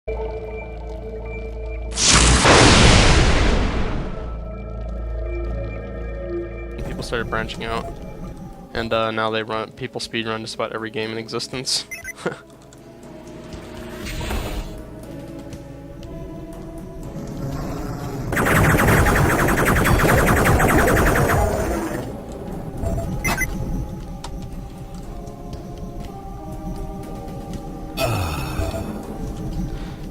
People started branching out, and now people speedrun just about every game in existence.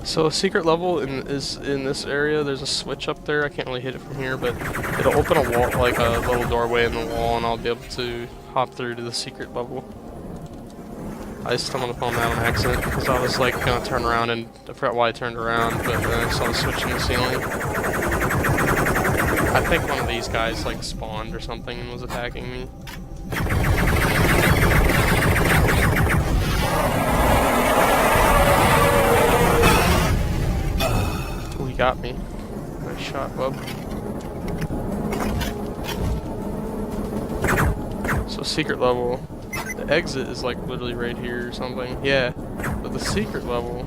So a secret level is in this area. There's a switch up there. I can't really hit it from here, but it'll open a wall, like a little doorway in the wall, and I'll be able to hop through to the secret level. I stumbled upon that on accident because I was like gonna turn around, and I forgot why I turned around, but then I saw the switch in the ceiling. I think one of these guys like spawned or something and was attacking me. Got me. Nice shot, bub. So secret level. The exit is like literally right here or something. Yeah. But the secret level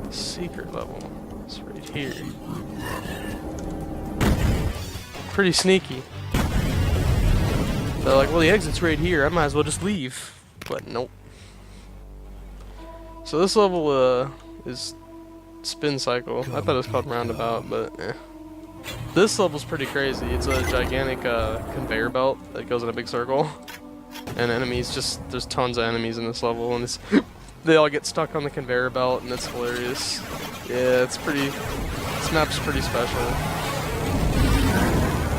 is right here. Pretty sneaky. They're like, well, the exit's right here. I might as well just leave. But nope. So this level is spin cycle. I thought it was called roundabout, but eh. This level's pretty crazy. It's a gigantic conveyor belt that goes in a big circle, and enemies there's tons of enemies in this level, and they all get stuck on the conveyor belt, and it's hilarious. Yeah, this map's pretty special.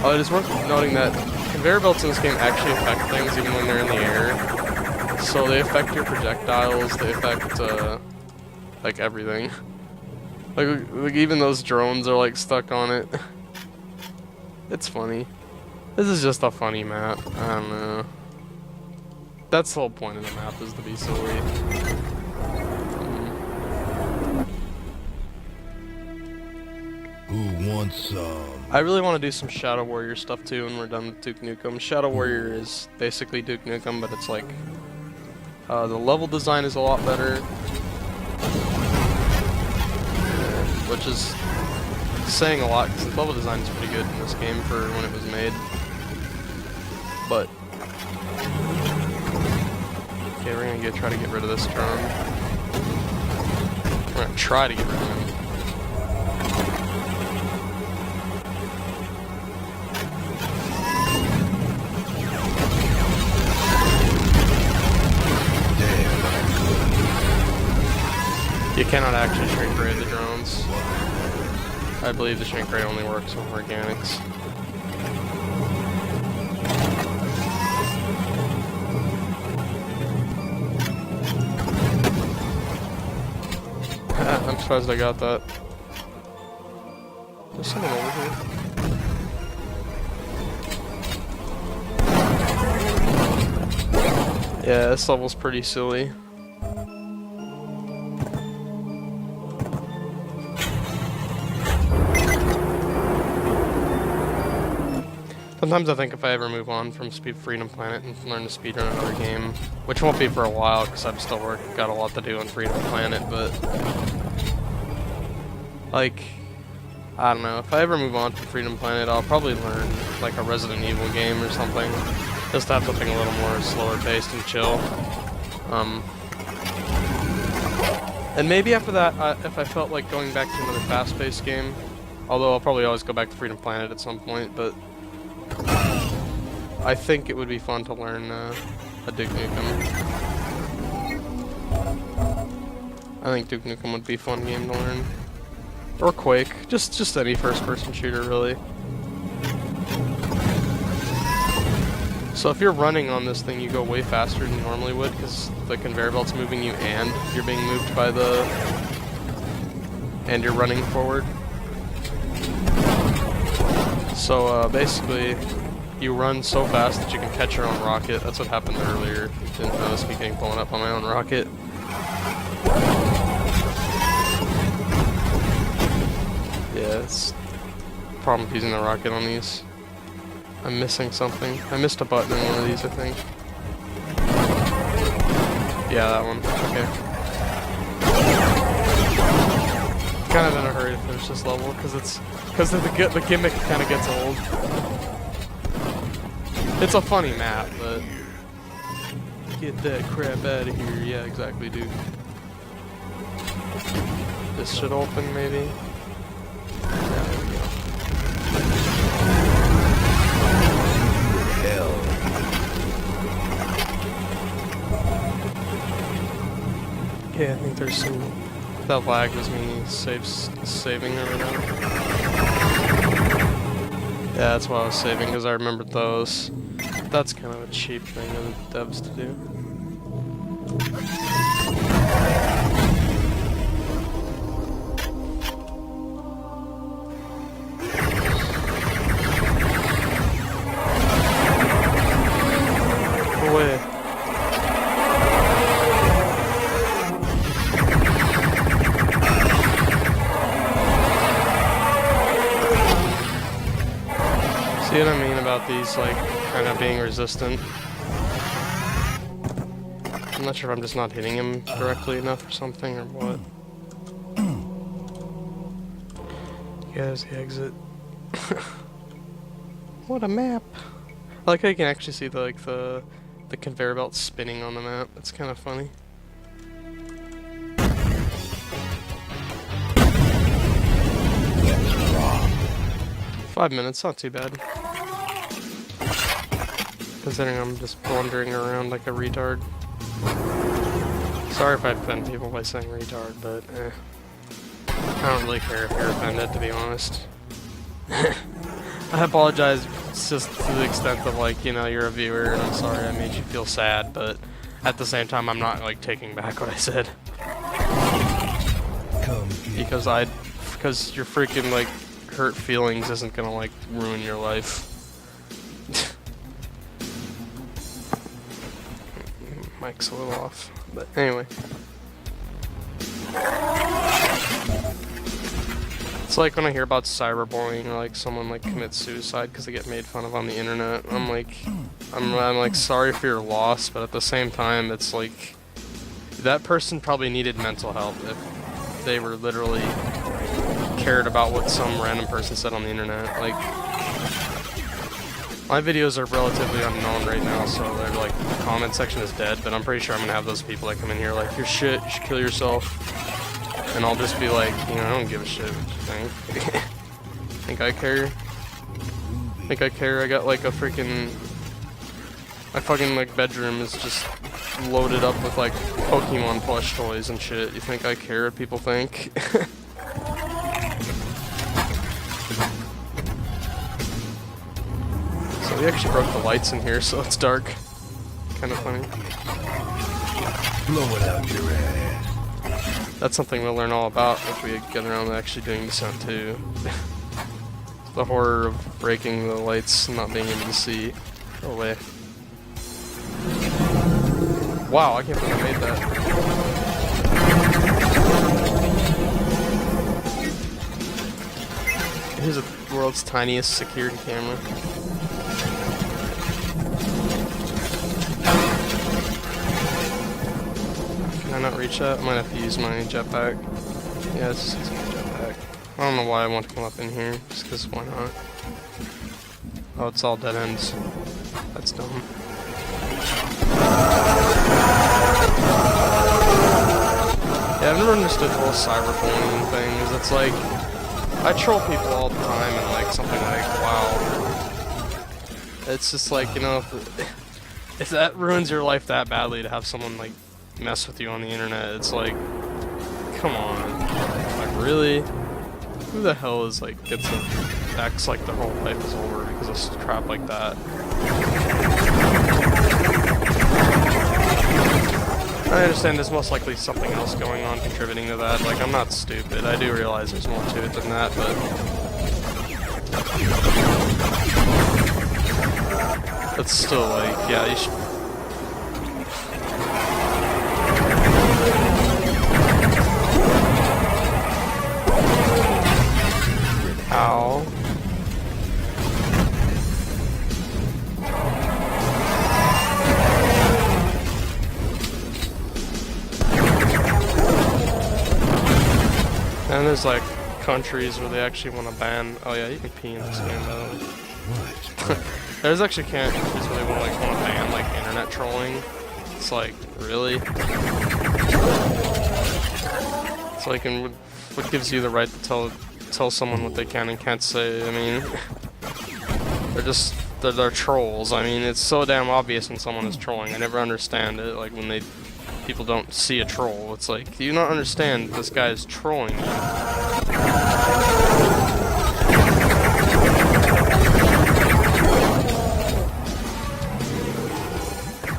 Oh, it is worth noting that conveyor belts in this game actually affect things even when they're in the air. So they affect your projectiles, they affect like everything. Like even those drones are like stuck on it. It's funny. This is just a funny map. I don't know. That's the whole point of the map, is to be silly. Who wants some? I really want to do some Shadow Warrior stuff too when we're done with Duke Nukem. Shadow Warrior is basically Duke Nukem, but it's like the level design is a lot better. Which is saying a lot, because the level design is pretty good in this game for when it was made. But okay, we're gonna try to get rid of this drone. We're gonna try to get rid of him. You cannot actually shrink ray the drones. I believe the shrink ray only works with organics. I'm surprised I got that. There's someone over here. Yeah, this level's pretty silly. Sometimes I think if I ever move on from Freedom Planet and learn to speedrun another game, which won't be for a while because I'm still got a lot to do on Freedom Planet, but like, I don't know, if I ever move on from Freedom Planet, I'll probably learn like a Resident Evil game or something, just to have something a little more slower paced and chill. And maybe after that, if I felt like going back to another fast-paced game, although I'll probably always go back to Freedom Planet at some point, but I think it would be fun to learn a Duke Nukem. I think Duke Nukem would be a fun game to learn. Or Quake, just any first-person shooter, really. So if you're running on this thing, you go way faster than you normally would, because the conveyor belt's moving you and you're being moved by and you're running forward. So basically, you run so fast that you can catch your own rocket. That's what happened earlier. Didn't notice me getting blown up on my own rocket. Yeah, it's a problem with using the rocket on these. I'm missing something. I missed a button in one of these, I think. Yeah, that one. Okay. kind of in a hurry to finish this level because the gimmick kind of gets old. It's a funny map, but get that crap out of here. Yeah, exactly, dude. This should open, maybe. Yeah, there we go. Hell. Okay, I think there's some. That lag was me saving or whatever. Yeah, that's why I was saving, because I remembered those. That's kind of a cheap thing of the devs to do. Go away. See what I mean about these, like, kind of being resistant? I'm not sure if I'm just not hitting him directly enough or something, or what. Yeah, there's the exit. What a map! I like how you can actually see the, like, the conveyor belt spinning on the map. That's kind of funny. Five minutes, not too bad. Considering I'm just blundering around like a retard. Sorry if I offend people by saying retard, but I don't really care if you're offended, to be honest. I apologize just to the extent of, like, you know, you're a viewer and I'm sorry I made you feel sad, but at the same time I'm not, like, taking back what I said. Because your freaking, like, hurt feelings isn't gonna, like, ruin your life. Mic's a little off, but anyway. It's like when I hear about cyberbullying or like someone like commits suicide because they get made fun of on the internet. I'm like sorry for your loss, but at the same time, it's like that person probably needed mental help if they were literally cared about what some random person said on the internet. Like, my videos are relatively unknown right now, so they're like, the comment section is dead, but I'm pretty sure I'm gonna have those people that come in here like, you're shit, you should kill yourself. And I'll just be like, you know, I don't give a shit what you think. Think I care? Think I care? I got like a freaking... My fucking like bedroom is just loaded up with like Pokemon plush toys and shit. You think I care what people think? So we actually broke the lights in here, so it's dark. Kind of funny. Blow it out your ass. That's something we'll learn all about if we get around to actually doing Descent 2. The horror of breaking the lights and not being able to see. Go away. Wow, I can't believe I made that. Here's the world's tiniest security camera. Can I not reach that? I might have to use my jetpack. Yeah, it's just using my jetpack. I don't know why I want to come up in here, just because why not? Oh, it's all dead ends. That's dumb. Yeah, I've never understood the whole cyberbullying thing, is it's like, I troll people all the time and like something like, wow. It's just like, you know, if that ruins your life that badly to have someone like mess with you on the internet, it's like, come on. Like, really? Who the hell is like, acts like their whole life is over because of crap like that? I understand there's most likely something else going on contributing to that. Like, I'm not stupid. I do realize there's more to it than that, but still, like, yeah, you should... Ow. And then there's like countries where they actually want to ban. Oh yeah, you can pee in this game though. There's actually countries where they want to ban like internet trolling. It's like, really? It's like, and what gives you the right to tell someone what they can and can't say? I mean, they're trolls. I mean, it's so damn obvious when someone is trolling. I never understand it. Like when people don't see a troll. It's like, do you not understand this guy is trolling you?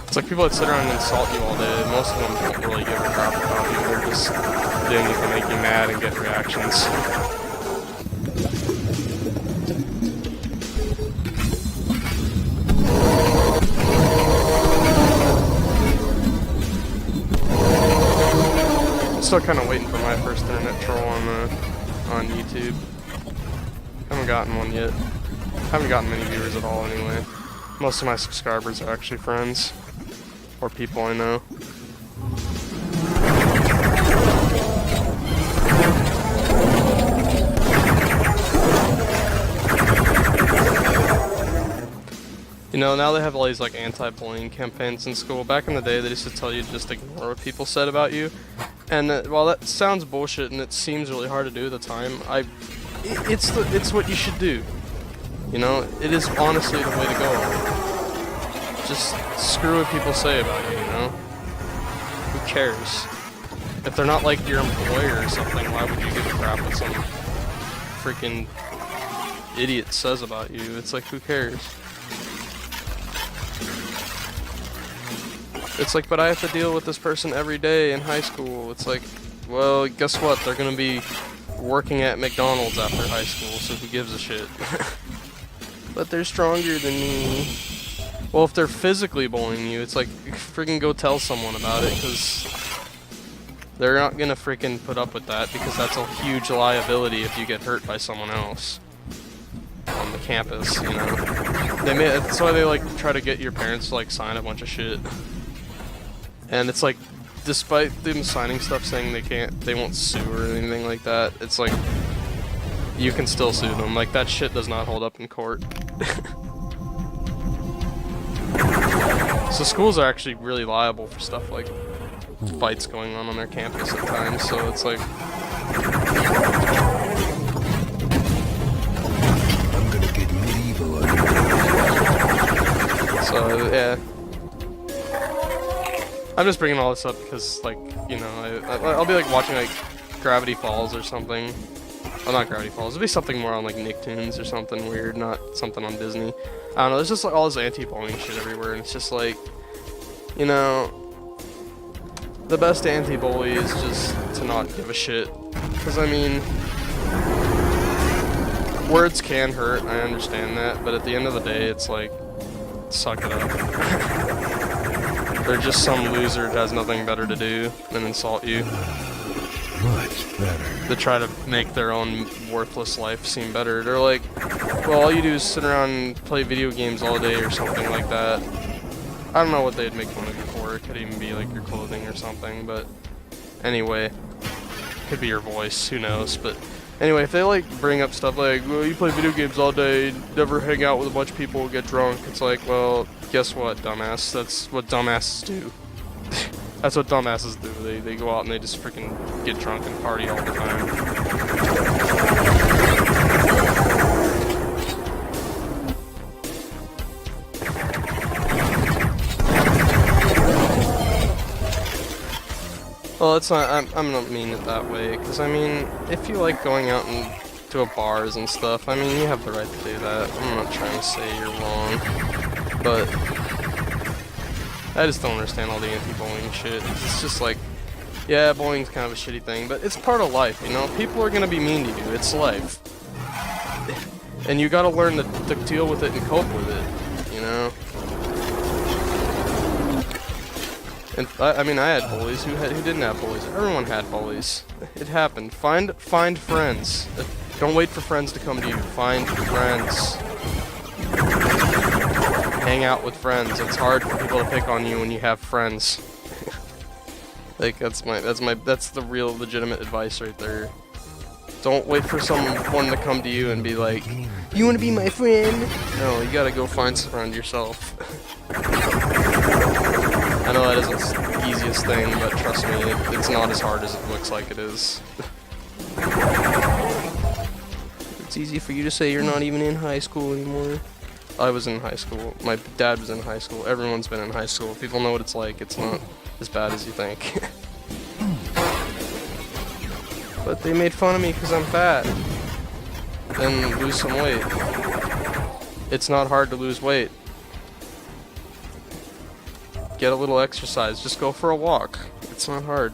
It's like people that sit around and insult you all day. Most of them don't really give a crap about you. They're just doing it to make you mad and get reactions. Still kind of waiting for my first internet troll on YouTube. Haven't gotten one yet. Haven't gotten many viewers at all anyway. Most of my subscribers are actually friends or people I know. You know, now they have all these like anti-bullying campaigns in school. Back in the day, they used to tell you to just ignore what people said about you. And while that sounds bullshit and it seems really hard to do at the time, it's what you should do. You know, it is honestly the way to go. Just screw what people say about you, you know? Who cares? If they're not like your employer or something, why would you give a crap what some freaking idiot says about you? It's like, who cares? It's like, but I have to deal with this person every day in high school. It's like, well, guess what? They're gonna be working at McDonald's after high school, so who gives a shit? But they're stronger than me. Well, if they're physically bullying you, it's like, freaking go tell someone about it, because they're not gonna freaking put up with that, because that's a huge liability if you get hurt by someone else on the campus, you know? That's why they like try to get your parents to like sign a bunch of shit. And it's like, despite them signing stuff saying they won't sue or anything like that, it's like, you can still sue them. Like, that shit does not hold up in court. So schools are actually really liable for stuff like fights going on their campus at times, so it's like... I'm gonna get medieval. So, yeah. I'm just bringing all this up because, like, you know, I'll be, like, watching, like, Gravity Falls or something. Well, not Gravity Falls. It'll be something more on, like, Nicktoons or something weird, not something on Disney. I don't know, there's just, like, all this anti-bullying shit everywhere, and it's just, like, you know, the best anti-bully is just to not give a shit. Because, I mean, words can hurt, I understand that, but at the end of the day, it's like, suck it up. They're just some loser that has nothing better to do than insult you. Much better. To try to make their own worthless life seem better. They're like, well, all you do is sit around and play video games all day or something like that. I don't know what they'd make fun of you for. It could even be like your clothing or something, but anyway. Could be your voice, who knows, but anyway, if they like bring up stuff like, well, you play video games all day, never hang out with a bunch of people, get drunk, it's like, well, guess what, dumbass? That's what dumbasses do. That's what dumbasses do. They go out and they just freaking get drunk and party all the time. Well, it's not, I'm not mean it that way, because I mean, if you like going out and to bars and stuff, I mean, you have the right to do that. I'm not trying to say you're wrong, but I just don't understand all the anti-bullying shit. It's just like, yeah, bullying's kind of a shitty thing, but it's part of life, you know? People are gonna be mean to you, it's life. And you gotta learn to deal with it and cope with it, you know? And I mean, I had bullies. Who didn't have bullies? Everyone had bullies. It happened. Find friends. Don't wait for friends to come to you. Find friends. Hang out with friends. It's hard for people to pick on you when you have friends. Like that's the real legitimate advice right there. Don't wait for someone to come to you and be like, "You want to be my friend?" No, you gotta go find someone yourself. I know that isn't the easiest thing, but trust me, it's not as hard as it looks like it is. It's easy for you to say you're not even in high school anymore. I was in high school. My dad was in high school. Everyone's been in high school. People know what it's like. It's not as bad as you think. But they made fun of me because I'm fat. Then lose some weight. It's not hard to lose weight. Get a little exercise. Just go for a walk. It's not hard.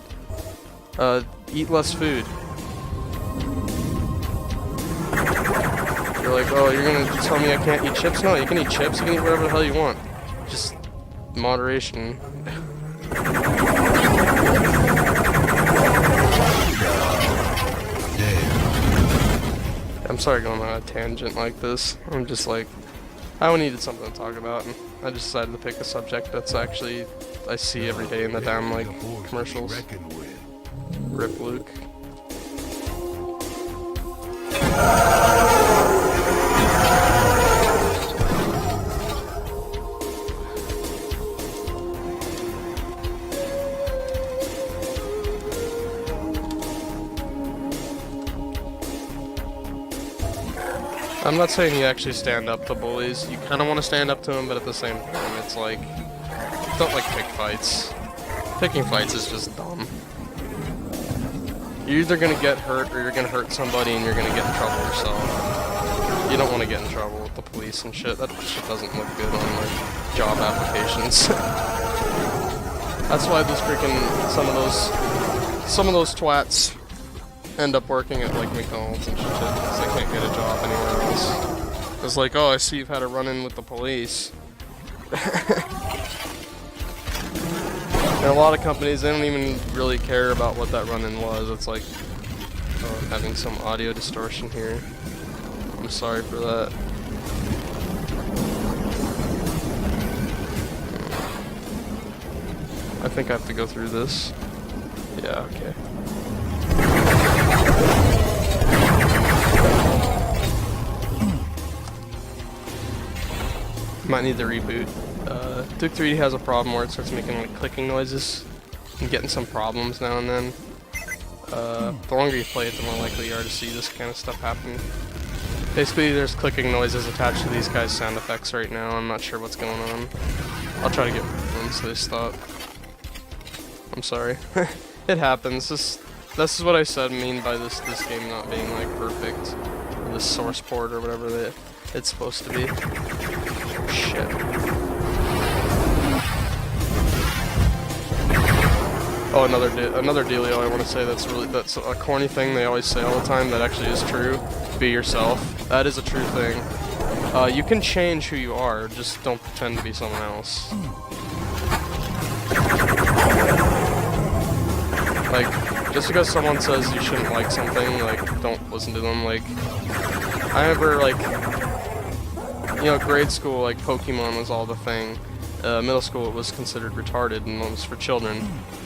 Eat less food. You're like, oh, you're gonna tell me I can't eat chips? No, you can eat chips. You can eat whatever the hell you want. Just moderation. I'm sorry going on a tangent like this. I'm just like, I needed something to talk about, and I just decided to pick a subject that's actually I see every day in the damn like commercials. Rip Luke. I'm not saying you actually stand up to bullies. You kind of want to stand up to them, but at the same time, it's like, don't like pick fights. Picking fights is just dumb. You're either gonna get hurt or you're gonna hurt somebody and you're gonna get in trouble yourself. You don't want to get in trouble with the police and shit. That shit doesn't look good on like job applications. That's why those freaking some of those twats end up working at like McDonald's and shit because they can't get a job anywhere else. It's like, oh, I see you've had a run-in with the police. And a lot of companies, they don't even really care about what that run-in was. It's like, oh, I'm having some audio distortion here. I'm sorry for that. I think I have to go through this. Yeah, okay. Might need the reboot. Duke 3D has a problem where it starts making like clicking noises and getting some problems now and then. The longer you play it, the more likely you are to see this kind of stuff happen. Basically, there's clicking noises attached to these guys' sound effects right now. I'm not sure what's going on. I'll try to get them so they stop. I'm sorry. It happens. This is what I mean by this game not being like perfect. Or this source port or whatever it's supposed to be. Shit. Oh, another dealio I want to say that's a corny thing they always say all the time that actually is true. Be yourself. That is a true thing. You can change who you are, just don't pretend to be someone else. Like, just because someone says you shouldn't like something, like, don't listen to them. Like, I remember, like, you know, grade school, like, Pokemon was all the thing. Middle school, it was considered retarded and it was for children.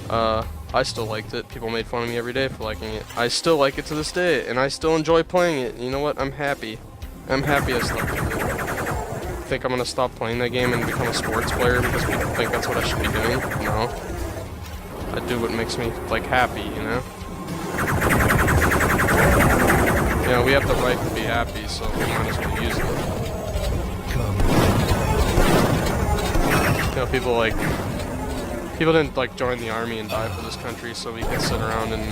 I still liked it. People made fun of me every day for liking it. I still like it to this day, and I still enjoy playing it. You know what? I'm happy. I'm happy I stuck with it. Think I'm gonna stop playing that game and become a sports player because people think that's what I should be doing? No. I do what makes me, like, happy, you know? You know, we have the right to be happy, so we might as well use it. You know, people didn't like join the army and die for this country so we can sit around and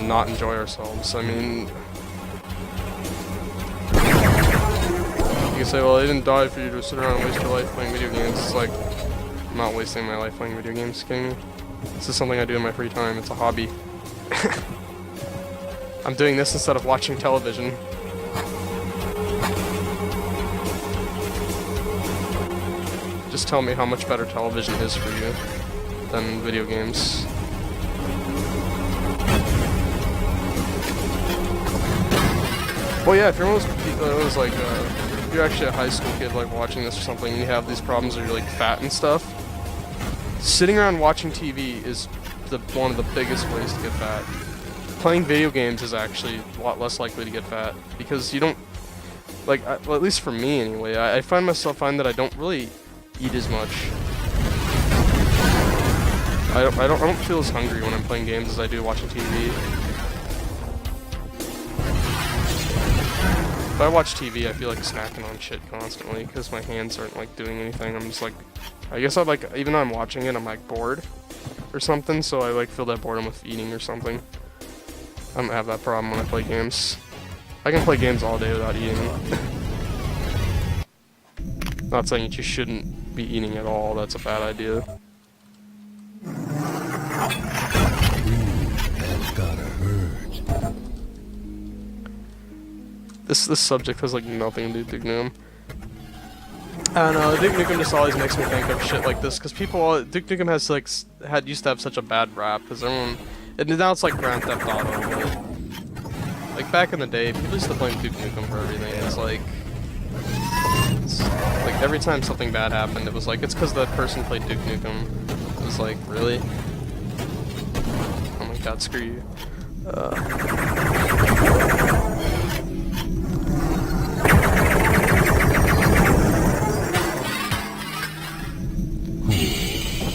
not enjoy ourselves. I mean, you can say, well, they didn't die for you to sit around and waste your life playing video games. It's like, I'm not wasting my life playing video games, kidding me? This is something I do in my free time. It's a hobby. I'm doing this instead of watching television. Just tell me how much better television is for you than video games. Well, yeah, if you're like, if you're actually a high school kid, like, watching this or something, and you have these problems or you're, like, fat and stuff, sitting around watching TV is one of the biggest ways to get fat. playing video games is actually a lot less likely to get fat because you don't, like, well, at least for me anyway, I find that I don't really eat as much. I don't feel as hungry when I'm playing games as I do watching TV. If I watch TV, I feel like snacking on shit constantly because my hands aren't like doing anything. I'm just like, I guess I'm like, even though I'm watching it, I'm like bored or something, so I like fill that boredom with eating or something. I don't have that problem when I play games. I can play games all day without eating. Not saying that you shouldn't be eating at all, that's a bad idea. That's gotta hurt. This subject has like nothing to do with Duke Nukem. I don't know, Duke Nukem just always makes me think of shit like this, because Duke Nukem has like, used to have such a bad rap, because everyone, and now it's like Grand Theft Auto, but, like back in the day, people used to blame Duke Nukem for everything. It's like every time something bad happened, it was like, it's because that person played Duke Nukem. It was like, really? Oh my god, screw you.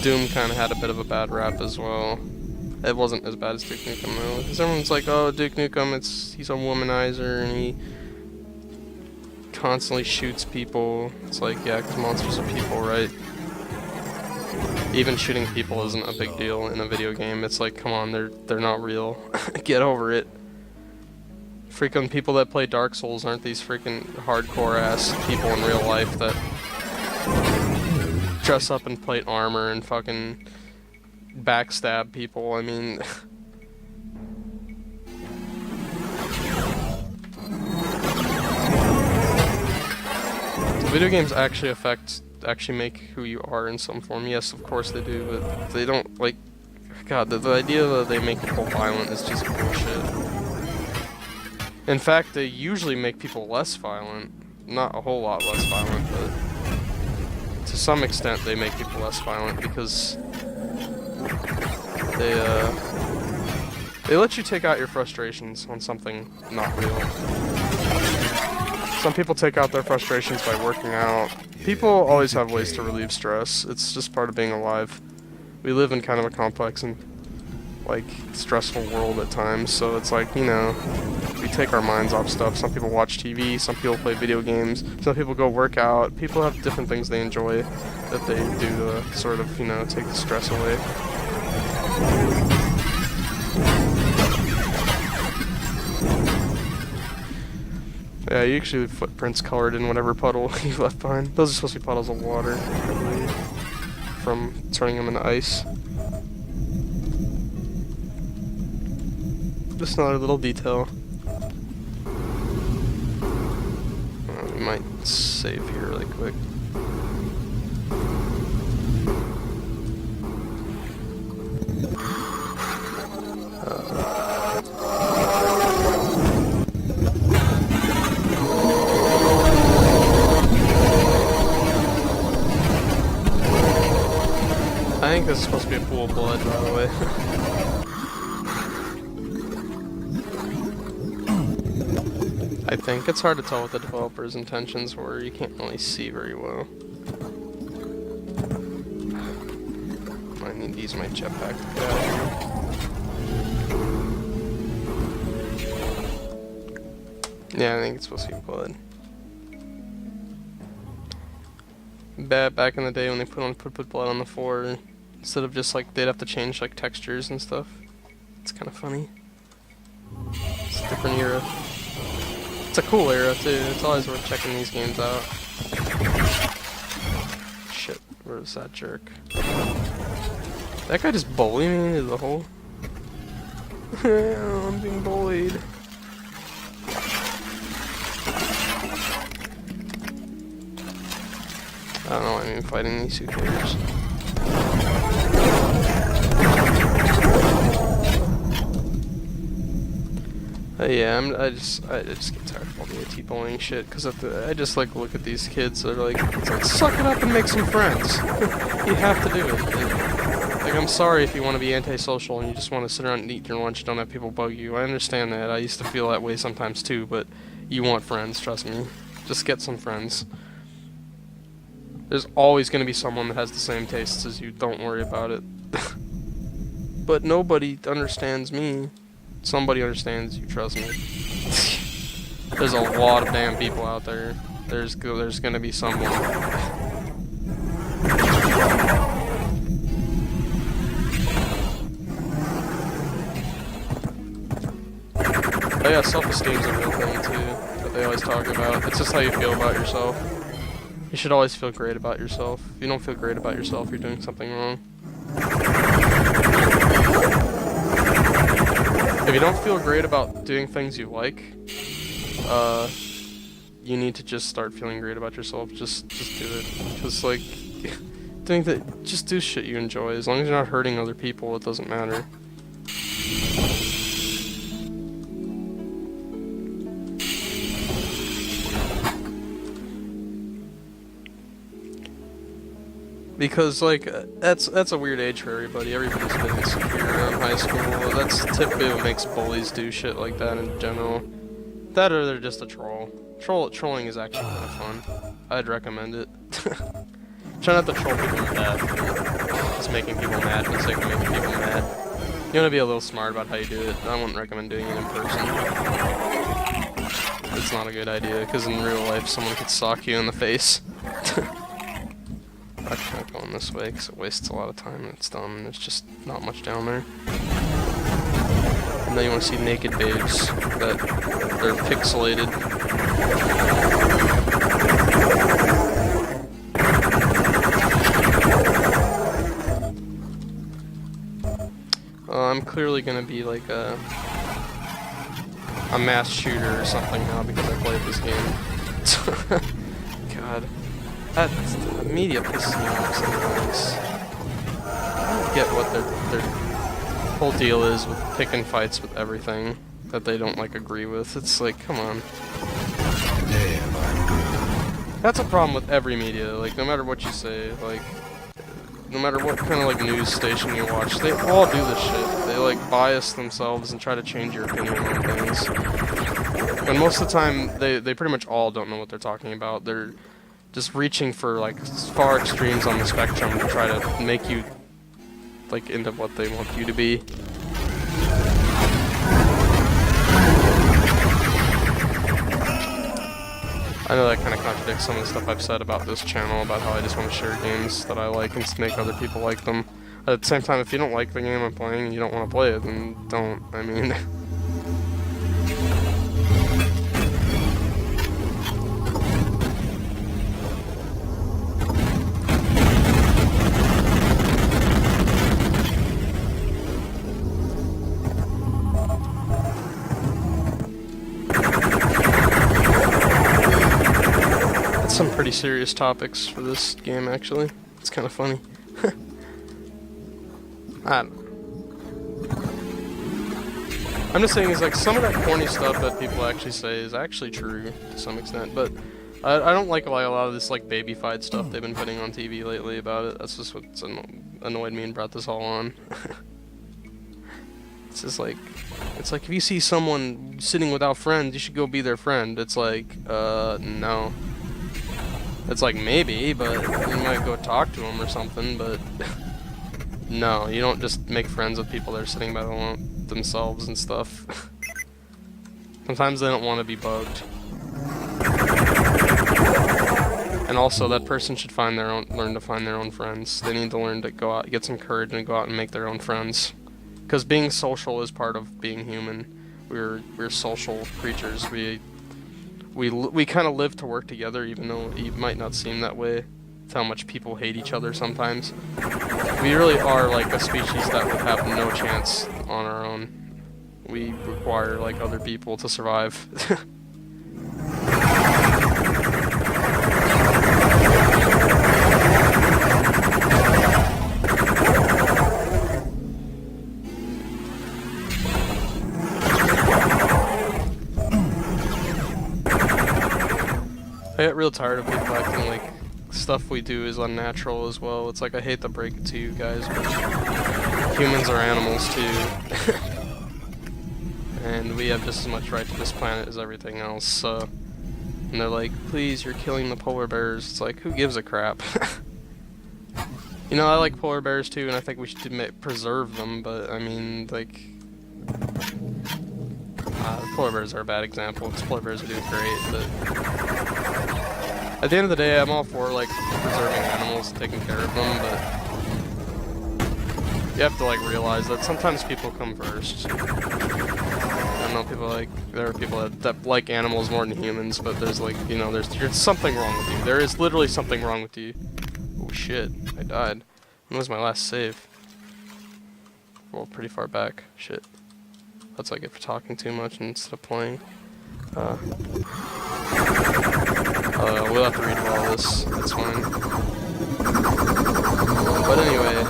Doom kind of had a bit of a bad rap as well. It wasn't as bad as Duke Nukem though, because everyone's like, oh, Duke Nukem, he's a womanizer and he constantly shoots people. It's like, yeah, because monsters are people, right? Even shooting people isn't a big deal in a video game. It's like, come on, they're not real. Get over it. Freaking people that play Dark Souls aren't these freaking hardcore ass people in real life that dress up in plate armor and fucking backstab people. I mean, video games actually make who you are in some form. Yes, of course they do, but they don't, like, god, the idea that they make people violent is just bullshit. In fact, they usually make people less violent. Not a whole lot less violent, but to some extent they make people less violent because they let you take out your frustrations on something not real. Some people take out their frustrations by working out. People always have ways to relieve stress. It's just part of being alive. We live in kind of a complex and like stressful world at times, so it's like, you know, we take our minds off stuff. Some people watch TV, some people play video games, some people go work out. People have different things they enjoy that they do to sort of, you know, take the stress away. Yeah, you actually leave footprints colored in whatever puddle you left behind. Those are supposed to be puddles of water, I believe, from turning them into ice. Just another little detail. We might save here really quick. I think this is supposed to be a pool of blood, by the way. I think it's hard to tell what the developer's intentions were. You can't really see very well. Might need to use my jetpack to get out of here. Yeah, I think it's supposed to be blood. Back in the day when they put blood on the floor, instead of just like, they'd have to change like textures and stuff. It's kind of funny. It's a different era. It's a cool era too. It's always worth checking these games out. Shit, where's that jerk? That guy just bullied me into the hole. I'm being bullied. I don't know why I'm even fighting these two characters. Yeah, I just get tired of all the AT bullying shit, because I just like look at these kids that are like, it's like, suck it up and make some friends. You have to do it. Like, I'm sorry if you want to be antisocial and you just want to sit around and eat your lunch, don't have people bug you. I understand that. I used to feel that way sometimes too, but you want friends, trust me. Just get some friends. There's always going to be someone that has the same tastes as you, don't worry about it. But nobody understands me. Somebody understands you, trust me. There's a lot of damn people out there. There's going to be someone. Oh yeah, self-esteem's a real thing too, that they always talk about. It's just how you feel about yourself. You should always feel great about yourself. If you don't feel great about yourself, you're doing something wrong. If you don't feel great about doing things you like, you need to just start feeling great about yourself. Just do it. Because like, just do shit you enjoy. As long as you're not hurting other people, it doesn't matter. Because like that's a weird age for everybody. Everybody's been insecure around high school. That's typically what makes bullies do shit like that in general. That or they're just a troll. Trolling is actually kind of fun. I'd recommend it. Try not to troll people with that. Just making people mad for the sake of making people mad. You want to be a little smart about how you do it. I wouldn't recommend doing it in person. It's not a good idea because in real life someone could sock you in the face. I'm not going this way because it wastes a lot of time and it's dumb and there's just not much down there. And then you want to see naked babes that are pixelated. I'm clearly gonna be like a mass shooter or something now because I played this game. God. The media pisses me off sometimes. I don't get what their whole deal is with picking fights with everything that they don't like agree with. It's like, come on. Damn, I'm good. That's a problem with every media. Like, no matter what you say, like, no matter what kind of like news station you watch, they all do this shit. They like bias themselves and try to change your opinion on things. And most of the time, they pretty much all don't know what they're talking about. They're just reaching for like far extremes on the spectrum to try to make you like into what they want you to be. I know that kind of contradicts some of the stuff I've said about this channel, about how I just want to share games that I like and make other people like them. At the same time, if you don't like the game I'm playing and you don't want to play it, then don't. I mean... Some pretty serious topics for this game, actually. It's kind of funny. I don't know. I'm just saying, is like some of that corny stuff that people actually say is actually true to some extent, but I don't like a lot of this like baby fight stuff they've been putting on TV lately about it. That's just what's annoyed me and brought this all on. It's just like, it's like if you see someone sitting without friends, you should go be their friend. It's like, no. It's like, maybe, but you might go talk to them or something, but no, you don't just make friends with people that are sitting by themselves and stuff. Sometimes they don't want to be bugged. And also, that person should learn to find their own friends. They need to learn to go out, get some courage and go out and make their own friends. Because being social is part of being human. We're social creatures. We kind of live to work together, even though it might not seem that way. It's how much people hate each other sometimes. We really are like a species that would have no chance on our own. We require like other people to survive. I get real tired of people acting like stuff we do is unnatural as well. It's like, I hate to break it to you guys, but humans are animals too. And we have just as much right to this planet as everything else, so... And they're like, please, you're killing the polar bears. It's like, who gives a crap? You know, I like polar bears too, and I think we should preserve them, but, I mean, like... polar bears are a bad example, because polar bears are doing great, but... At the end of the day, I'm all for, like, preserving animals and taking care of them, but... You have to, like, realize that sometimes people come first. I know people there are people that like animals more than humans, but there's like, you know, there's something wrong with you. There is literally something wrong with you. Oh shit, I died. When was my last save? Well, pretty far back. Shit. That's what I get for talking too much instead of playing. We'll have to read all this. That's fine. But anyway,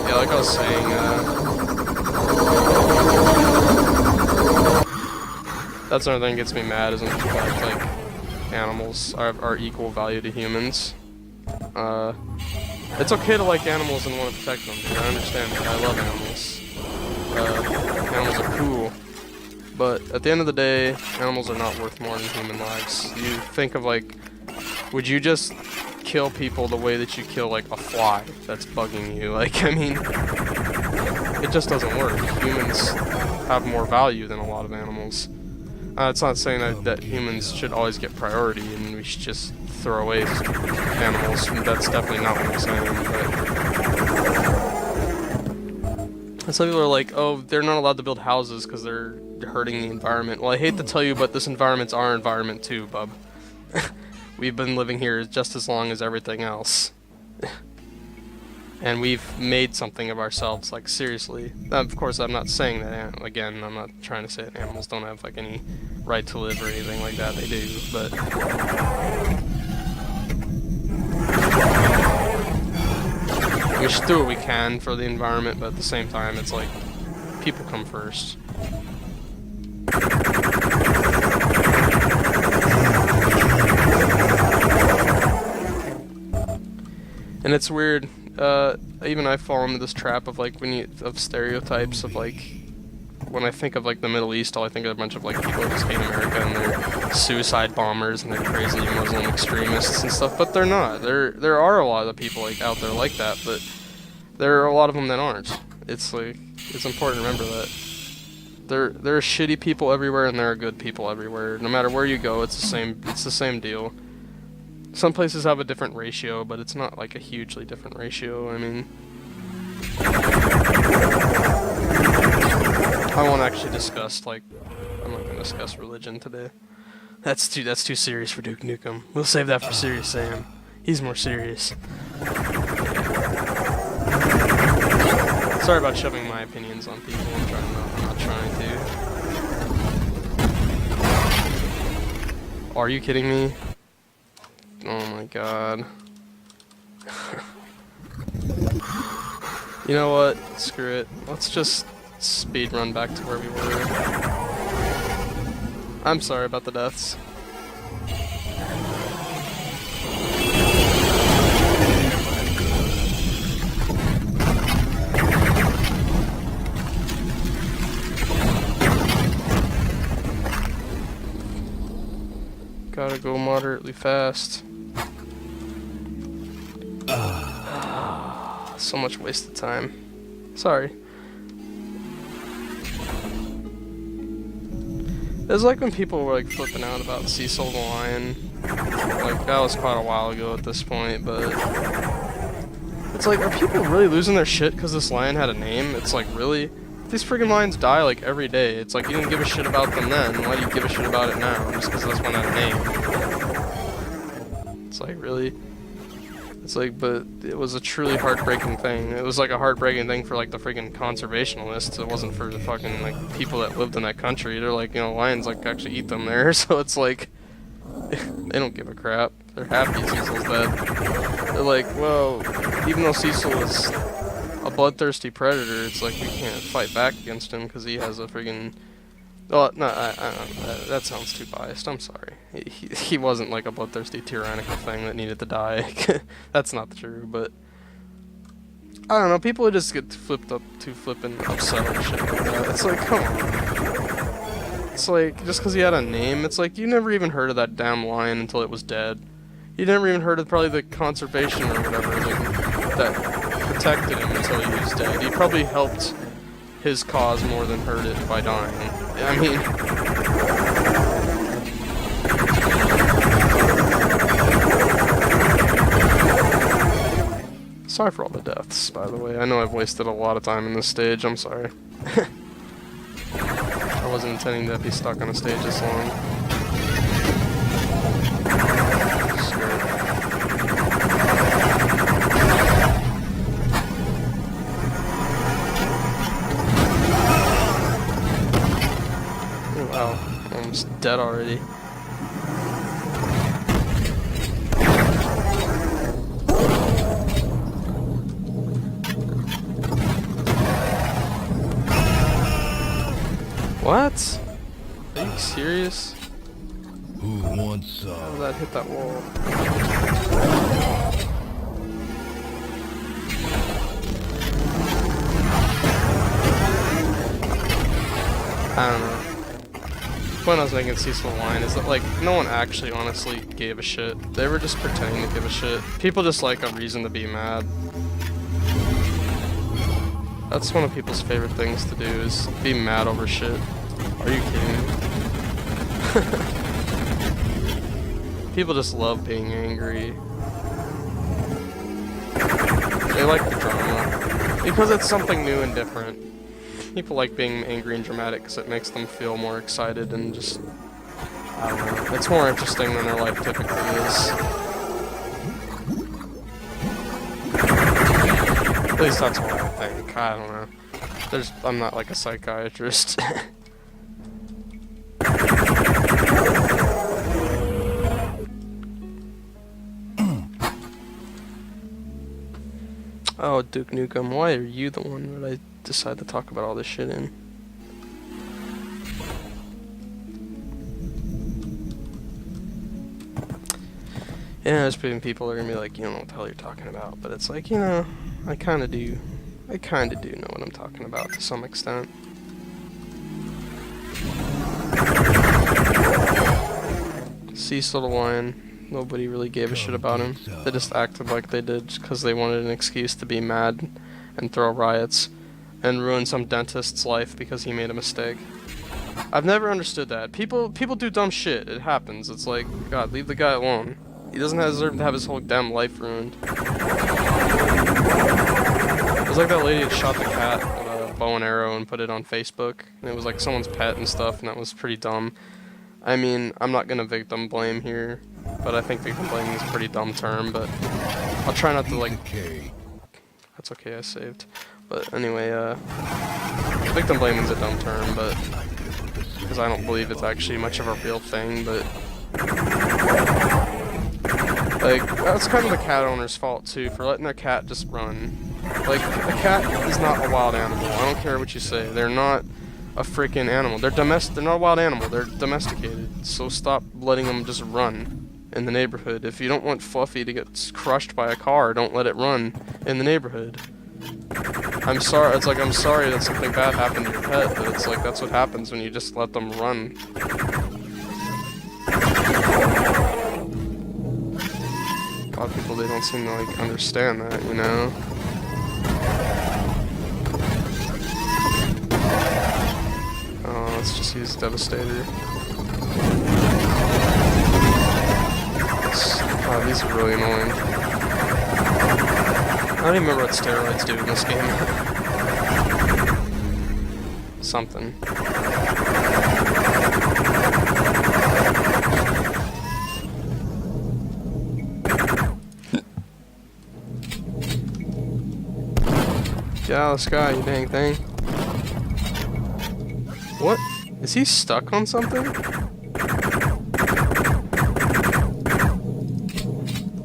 yeah, like I was saying, that's another thing that gets me mad, is when people act like animals are equal value to humans. It's okay to like animals and want to protect them, dude. I understand that. I love animals. Animals are cool. But at the end of the day, animals are not worth more than human lives. You think of, like, would you just kill people the way that you kill, like, a fly that's bugging you? Like, I mean, it just doesn't work. Humans have more value than a lot of animals. It's not saying that humans should always get priority and we should just throw away animals. That's definitely not what I'm saying. But some people are like, oh, they're not allowed to build houses because they're hurting the environment. Well, I hate to tell you, but this environment's our environment too, bub. We've been living here just as long as everything else. And we've made something of ourselves, like, seriously. Of course, I'm not saying that, again, I'm not trying to say that animals don't have, like, any right to live or anything like that. They do, but... we should do what we can for the environment, but at the same time, it's like, people come first. And it's weird, even I fall into this trap of, like, of stereotypes of, like, when I think of, like, the Middle East, all I think of a bunch of, like, people who just hate America and they're suicide bombers and they're crazy Muslim extremists and stuff, but they're not. There are a lot of people, like, out there like that, but there are a lot of them that aren't. It's, like, it's important to remember that. There are shitty people everywhere and there are good people everywhere. No matter where you go, it's the same deal. Some places have a different ratio, but it's not like a hugely different ratio. I mean, I won't actually discuss, like, I'm not gonna discuss religion today. That's too serious for Duke Nukem. We'll save that for Serious Sam. He's more serious. Sorry about shoving my opinions on people. I'm not trying to. Are you kidding me? Oh my god. You know what? Screw it. Let's just speed run back to where we were. I'm sorry about the deaths. Gotta go moderately fast. So much wasted time. Sorry. It's like when people were, like, flipping out about Cecil the Lion. Like, that was quite a while ago at this point, but... It's like, are people really losing their shit because this lion had a name? It's like, really? These freaking lions die, like, every day. It's like, you didn't give a shit about them then. Why do you give a shit about it now? Just because this one had a name. It's like, really? It's like, but it was a truly heartbreaking thing. It was like a heartbreaking thing for, like, the freaking conservationists. It wasn't for the fucking, like, people that lived in that country. They're like, you know, lions, like, actually eat them there. So it's like, they don't give a crap. They're happy Cecil's dead. They're like, well, even though Cecil is a bloodthirsty predator, it's like we can't fight back against him because he has a freaking... Oh, no, that sounds too biased. I'm sorry. he wasn't like a bloodthirsty tyrannical thing that needed to die. That's not true, but I don't know, people just get flipped up too flippin' upset and shit like that. It's like, come on. It's like, just because he had a name, it's like, you never even heard of that damn lion until it was dead. You never even heard of probably the conservation or whatever that protected him until he was dead. He probably helped his cause more than hurt it by dying. I mean... Sorry for all the deaths, by the way. I know I've wasted a lot of time in this stage, I'm sorry. I wasn't intending to be stuck on a stage this long. Oh, wow, I'm almost dead already. What? Are you serious? Who wants some? How did that hit that wall? I don't know. The point I was making Cecil line is that, like, no one actually honestly gave a shit. They were just pretending to give a shit. People just like a reason to be mad. That's one of people's favorite things to do, is be mad over shit. Are you kidding me? People just love being angry. They like the drama. Because it's something new and different. People like being angry and dramatic because it makes them feel more excited and just... I don't know. It's more interesting than their life typically is. At least that's what I think. I don't know. I'm not like a psychiatrist. Oh, Duke Nukem, why are you the one that I decide to talk about all this shit in? Yeah, there's been people that are gonna be like, you don't know what the hell you're talking about, but it's like, you know, I kinda do know what I'm talking about to some extent. Cecil the Lion. Nobody really gave a shit about him. They just acted like they did just because they wanted an excuse to be mad and throw riots and ruin some dentist's life because he made a mistake. I've never understood that. People do dumb shit. It happens. It's like, God, leave the guy alone. He doesn't deserve to have his whole damn life ruined. It was like that lady that shot the cat with a bow and arrow and put it on Facebook. And it was like someone's pet and stuff, and that was pretty dumb. I mean, I'm not gonna victim blame here, but I think victim blaming is a pretty dumb term, but I'll try not to, like... That's okay, I saved. But anyway, victim blaming is a dumb term, but... Because I don't believe it's actually much of a real thing, but... Like, that's kind of the cat owner's fault, too, for letting their cat just run. Like, a cat is not a wild animal. I don't care what you say. They're not a freaking animal. They're not a wild animal. They're domesticated. So stop letting them just run in the neighborhood. If you don't want Fluffy to get crushed by a car, don't let it run in the neighborhood. I'm sorry. It's like, I'm sorry that something bad happened to your pet, but it's like that's what happens when you just let them run. A lot of people, they don't seem to like understand that, you know. Oh, let's just use Devastator. Oh, these are really annoying. I don't even remember what steroids do in this game. Something. Get out of the sky, you dang thing. What? Is he stuck on something?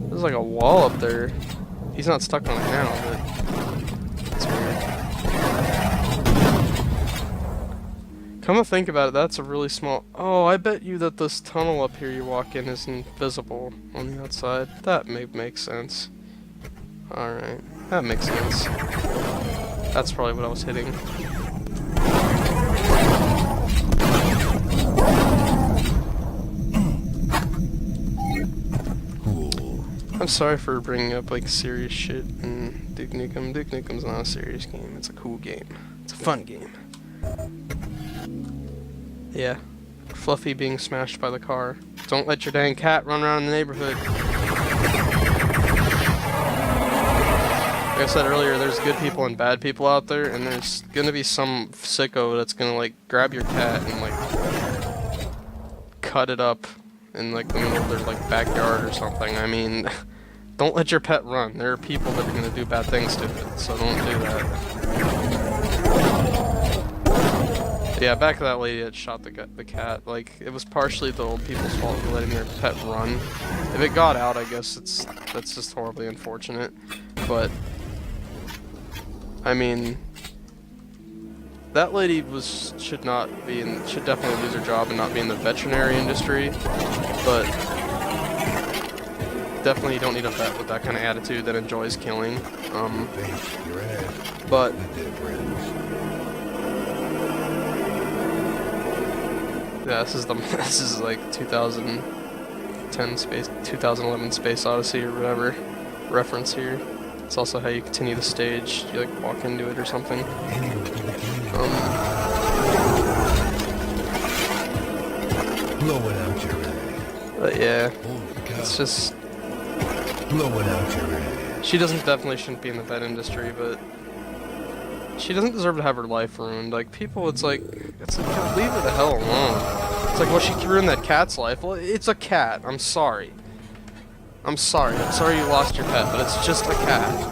There's like a wall up there. He's not stuck on it now, but it's weird. Come to think about it, that's a really small... Oh, I bet you that this tunnel up here you walk in is invisible on the outside. That makes sense. Alright, that makes sense. That's probably what I was hitting. Cool. I'm sorry for bringing up like serious shit in Duke Nukem. Duke Nukem's not a serious game, it's a cool game. It's a fun game. Yeah. Fluffy being smashed by the car. Don't let your dang cat run around in the neighborhood. Like I said earlier, there's good people and bad people out there, and there's gonna be some sicko that's gonna like grab your cat and like cut it up in like the middle of their like backyard or something. I mean, don't let your pet run. There are people that are gonna do bad things to it, so don't do that. Yeah, back to that lady that shot the cat. Like, it was partially the old people's fault for letting their pet run. If it got out, I guess that's just horribly unfortunate. But I mean, that lady should definitely lose her job and not be in the veterinary industry. But definitely you don't need a vet with that kind of attitude that enjoys killing. But yeah, this is like 2011 Space Odyssey or whatever reference here. It's also how you continue the stage. You like walk into it or something. Blowing out your eye. But yeah, it's just Blowing out your eye. she definitely shouldn't be in the vet industry, but she doesn't deserve to have her life ruined. Like, people, it's like leave her the hell alone. It's like, well, she ruined that cat's life. Well, it's a cat. I'm sorry. I'm sorry you lost your pet, but it's just a cat.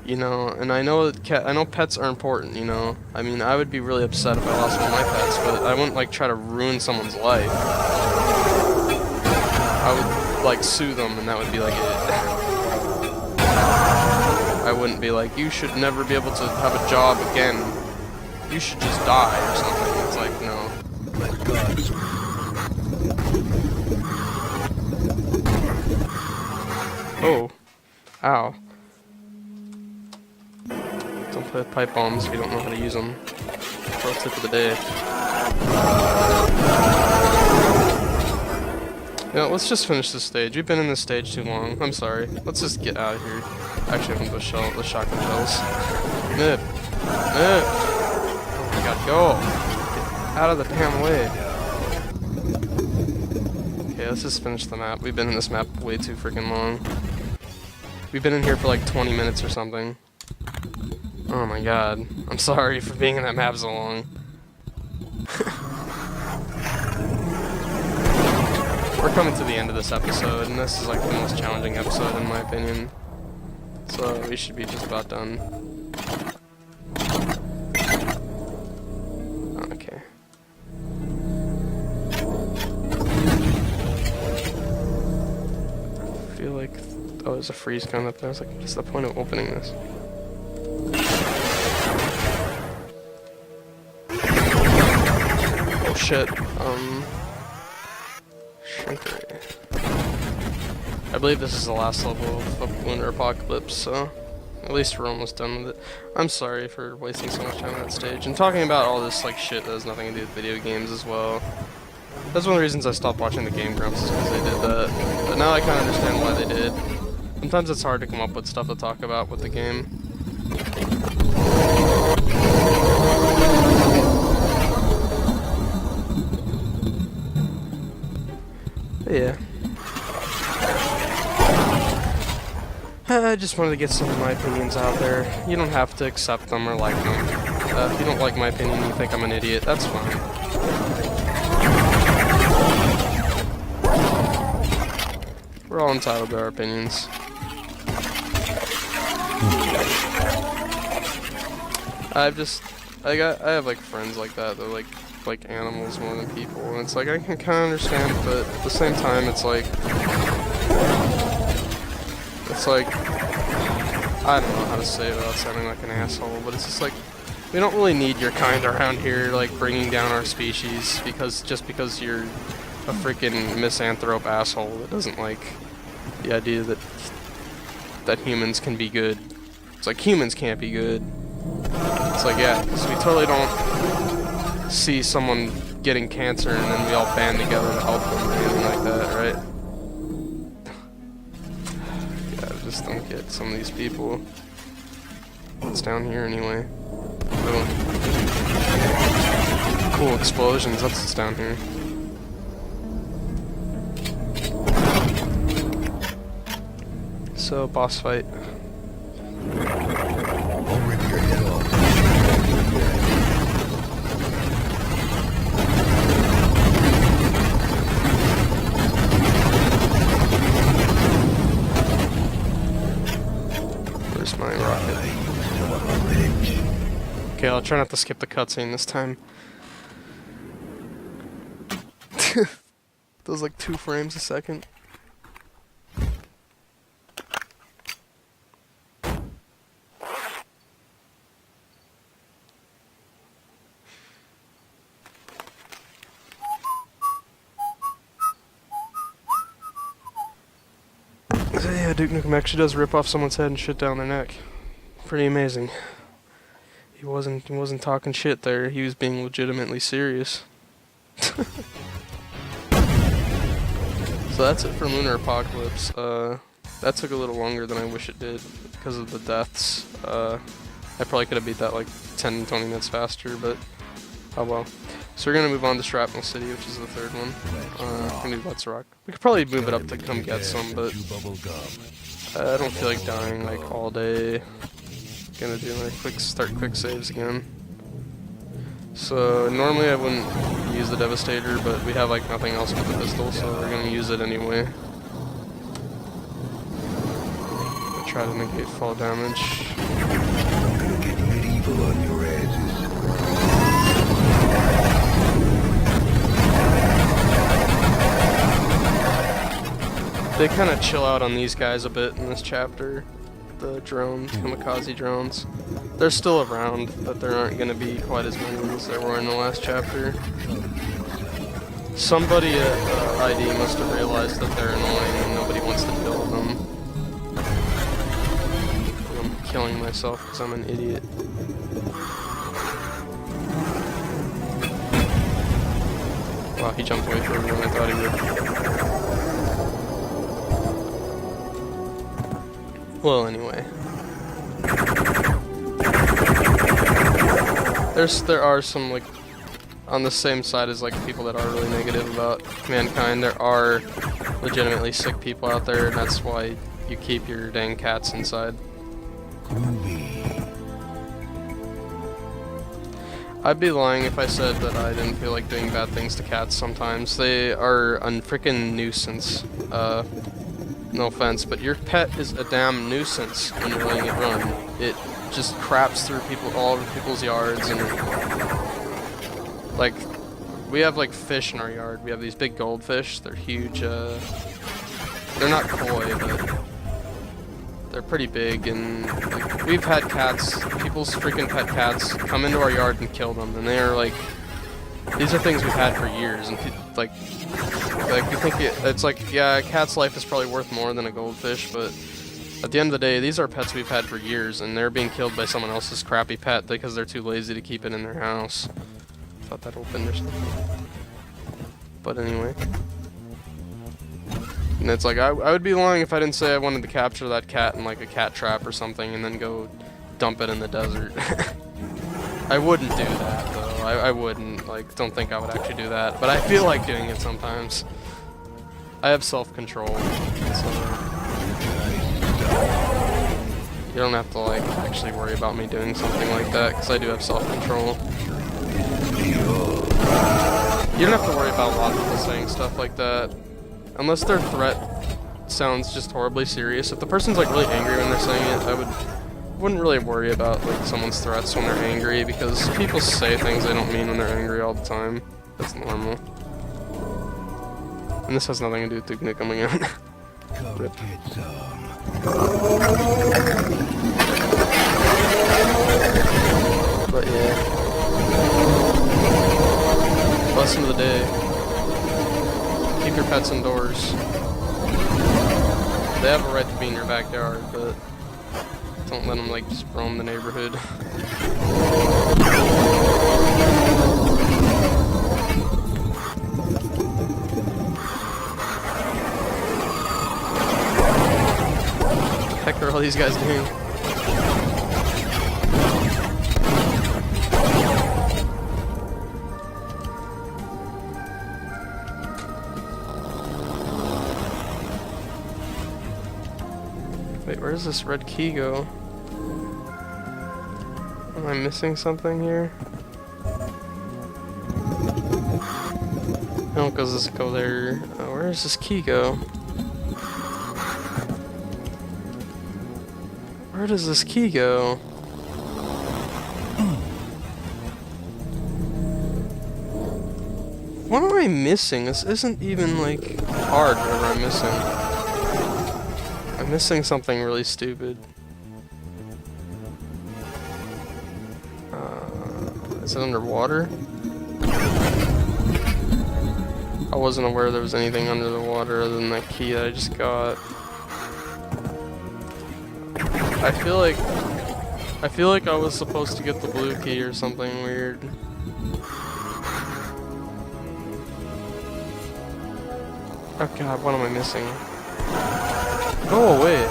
You know, and I know pets are important, you know. I mean, I would be really upset if I lost one of my pets, but I wouldn't, like, try to ruin someone's life. I would, like, sue them, and that would be, like, it. I wouldn't be like, you should never be able to have a job again. You should just die or something. It's like, no. Oh. Ow. Don't play with pipe bombs if you don't know how to use them. Pro tip of the day. Yeah, let's just finish this stage. We've been in this stage too long. I'm sorry. Let's just get out of here. Actually, I'm going to the shotgun shells. Nip. Nip. Oh my god, go. Get out of the damn way. Okay, let's just finish the map. We've been in this map way too freaking long. We've been in here for like 20 minutes or something. Oh my god. I'm sorry for being in that map so long. We're coming to the end of this episode, and this is like the most challenging episode in my opinion. So we should be just about done. Okay. I feel like... Oh, there's a freeze gun up there. I was like, what's the point of opening this? Oh shit. I believe this is the last level of Lunar Apocalypse, so at least we're almost done with it. I'm sorry for wasting so much time on that stage and talking about all this like shit that has nothing to do with video games as well. That's one of the reasons I stopped watching the Game Grumps, is because they did that. But now I kind of understand why they did. Sometimes it's hard to come up with stuff to talk about with the game. But yeah. I just wanted to get some of my opinions out there. You don't have to accept them or like them. If you don't like my opinion, you think I'm an idiot, that's fine. We're all entitled to our opinions. I have like friends like that. They're like animals more than people, and it's like I can kind of understand, but at the same time, it's like I don't know how to say it without sounding like an asshole, but it's just like We don't really need your kind around here, like, bringing down our species, just because you're a freaking misanthrope asshole that doesn't like the idea that humans can be good. It's like, humans can't be good. It's like, yeah, because we totally don't see someone getting cancer and then we all band together to help them or anything like that, right? Yeah, I just don't get some of these people. What's down here anyway? Oh. Cool explosions, that's what's down here. So, boss fight. I'll rip your head off. Where's my rocket? Okay, I'll try not to skip the cutscene this time. Those like 2 frames a second. So yeah, Duke Nukem actually does rip off someone's head and shit down their neck. Pretty amazing. He wasn't talking shit there. He was being legitimately serious. So that's it for Lunar Apocalypse. That took a little longer than I wish it did because of the deaths. I probably could have beat that like 10-20 minutes faster, but oh well. So we're gonna move on to Shrapnel City, which is the 3rd one. We're gonna do Let's Rock. We could probably move it up to come get some, but I don't feel like dying like all day. Gonna do my quick saves again. So normally I wouldn't use the Devastator, but we have like nothing else with the pistol, so we're gonna use it anyway. I'll try to negate fall damage. I'm gonna get medieval on your asses. They kind of chill out on these guys a bit in this chapter. The drones, kamikaze drones. They're still around, but there aren't going to be quite as many as there were in the last chapter. Somebody at ID must have realized that they're annoying and nobody wants to kill them. I'm killing myself because I'm an idiot. Wow, he jumped away further than I thought he would. Well, anyway. There are some, like, on the same side as, like, people that are really negative about mankind. There are legitimately sick people out there, and that's why you keep your dang cats inside. I'd be lying if I said that I didn't feel like doing bad things to cats sometimes. They are a freaking nuisance. No offense, but your pet is a damn nuisance when you're letting it run. It just craps through all over people's yards, and like, we have like fish in our yard. We have these big goldfish. They're huge. They're not koi, but they're pretty big, and like, we've had cats, people's freaking pet cats, come into our yard and kill them, and they are like, these are things we've had for years, and like we think it's like, yeah, a cat's life is probably worth more than a goldfish, but at the end of the day, these are pets we've had for years, and they're being killed by someone else's crappy pet because they're too lazy to keep it in their house. Thought that opened or something. But anyway. And it's like, I would be lying if I didn't say I wanted to capture that cat in like a cat trap or something and then go dump it in the desert. I wouldn't do that, though. I wouldn't, like, don't think I would actually do that, but I feel like doing it sometimes. I have self-control, so you don't have to, like, actually worry about me doing something like that, because I do have self-control. You don't have to worry about a lot of people saying stuff like that, unless their threat sounds just horribly serious. If the person's, like, really angry when they're saying it, I wouldn't really worry about like someone's threats when they're angry, because people say things they don't mean when they're angry all the time. That's normal. And this has nothing to do with Duke Nukem coming out. Rip. But yeah. Lesson of the day. Keep your pets indoors. They have a right to be in your backyard, but don't let them like just roam the neighborhood. What the heck are all these guys doing? Wait, where does this red key go? Am I missing something here? No, because this go there. Where does this key go? Where does this key go? What am I missing? This isn't even like hard whatever I'm missing. I'm missing something really stupid. Is it underwater? I wasn't aware there was anything under the water other than that key that I just got. I feel like I was supposed to get the blue key or something weird. Oh god, what am I missing? Go away.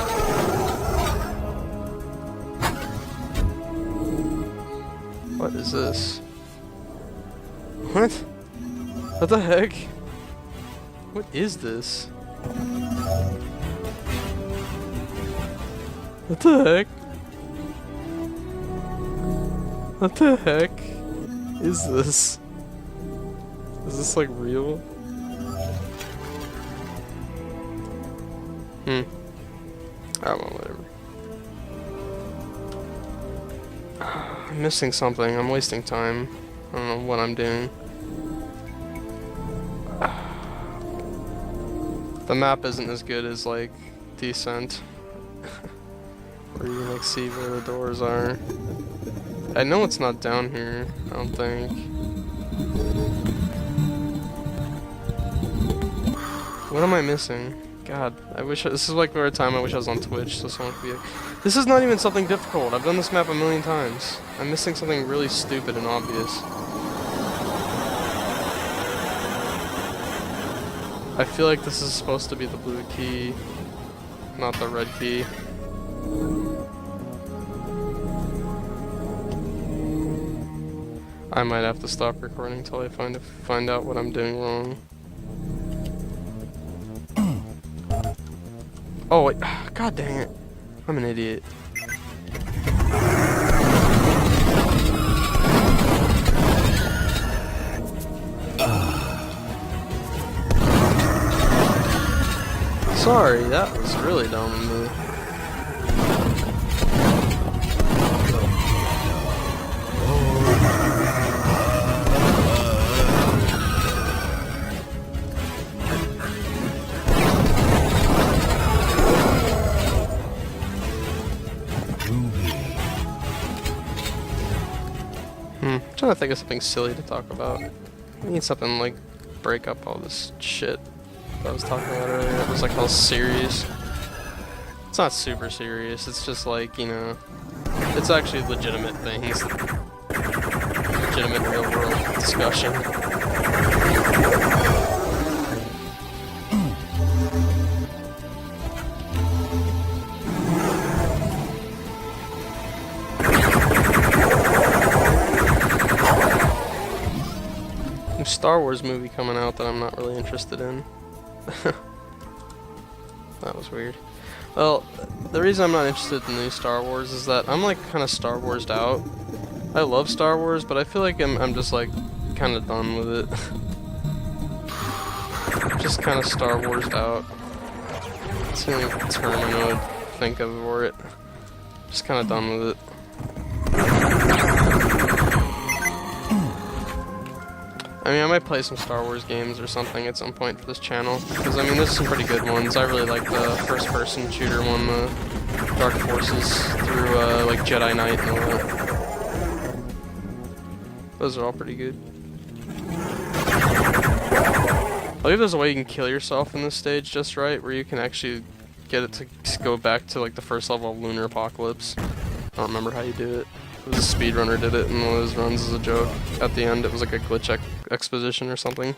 What is this? What? What the heck? What is this? What the heck? What the heck is this? Is this like real? Oh well, whatever. I'm missing something. I'm wasting time. I don't know what I'm doing. The map isn't as good as like Descent, where you can like see where the doors are. I know it's not down here. I don't think. What am I missing? God, I wish this is like the time I wish I was on Twitch so someone could be like, this is not even something difficult. I've done this map a million times. I'm missing something really stupid and obvious. I feel like this is supposed to be the blue key, not the red key. I might have to stop recording until I find out what I'm doing wrong. Oh wait, god dang it. I'm an idiot. Sorry, that was really dumb of me. I'm trying to think of something silly to talk about. I need something like break up all this shit that I was talking about earlier. It was like all serious. It's not super serious, it's just like, you know, it's actually legitimate things. Legitimate real world discussion. Star Wars movie coming out that I'm not really interested in. That was weird. Well, the reason I'm not interested in new Star Wars is that I'm like kind of Star Wars'd out. I love Star Wars, but I feel like I'm just like kind of done with it. Just kind of Star Wars'd out. It's the only term I know to think of for it. Just kind of done with it. I mean, I might play some Star Wars games or something at some point for this channel, because I mean, there's some pretty good ones. I really like the first-person shooter one, the Dark Forces, through like Jedi Knight and all that. Those are all pretty good. I believe there's a way you can kill yourself in this stage just right, where you can actually get it to go back to like the first level of Lunar Apocalypse. I don't remember how you do it. It was a speedrunner did it in one of his runs as a joke. At the end, it was like a glitch exposition or something.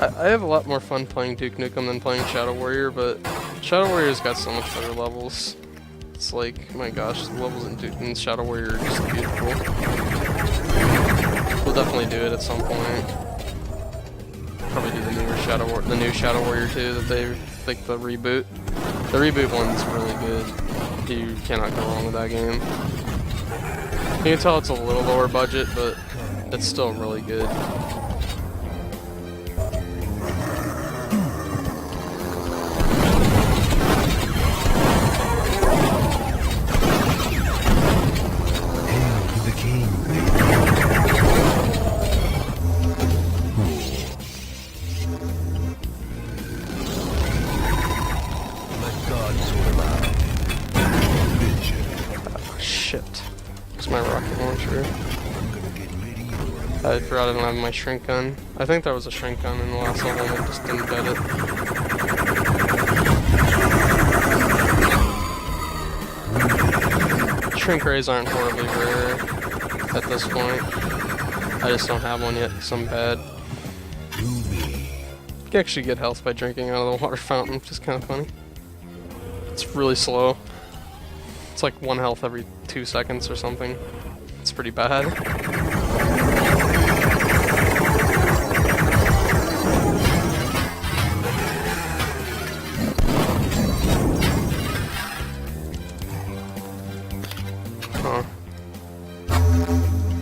I have a lot more fun playing Duke Nukem than playing Shadow Warrior, but Shadow Warrior's got so much better levels. It's like, my gosh, the levels in Shadow Warrior are just beautiful. We'll definitely do it at some point. Probably do the new Shadow Warrior 2 that they, like the reboot. The reboot one's really good. You cannot go wrong with that game. You can tell it's a little lower budget, but it's still really good. My rocket launcher. I forgot I don't have my shrink gun. I think there was a shrink gun in the last level and I just didn't get it. Shrink rays aren't horribly rare at this point. I just don't have one yet because I'm bad. You can actually get health by drinking out of the water fountain, which is kind of funny. It's really slow. It's like 1 health every 2 seconds or something. It's pretty bad. Huh.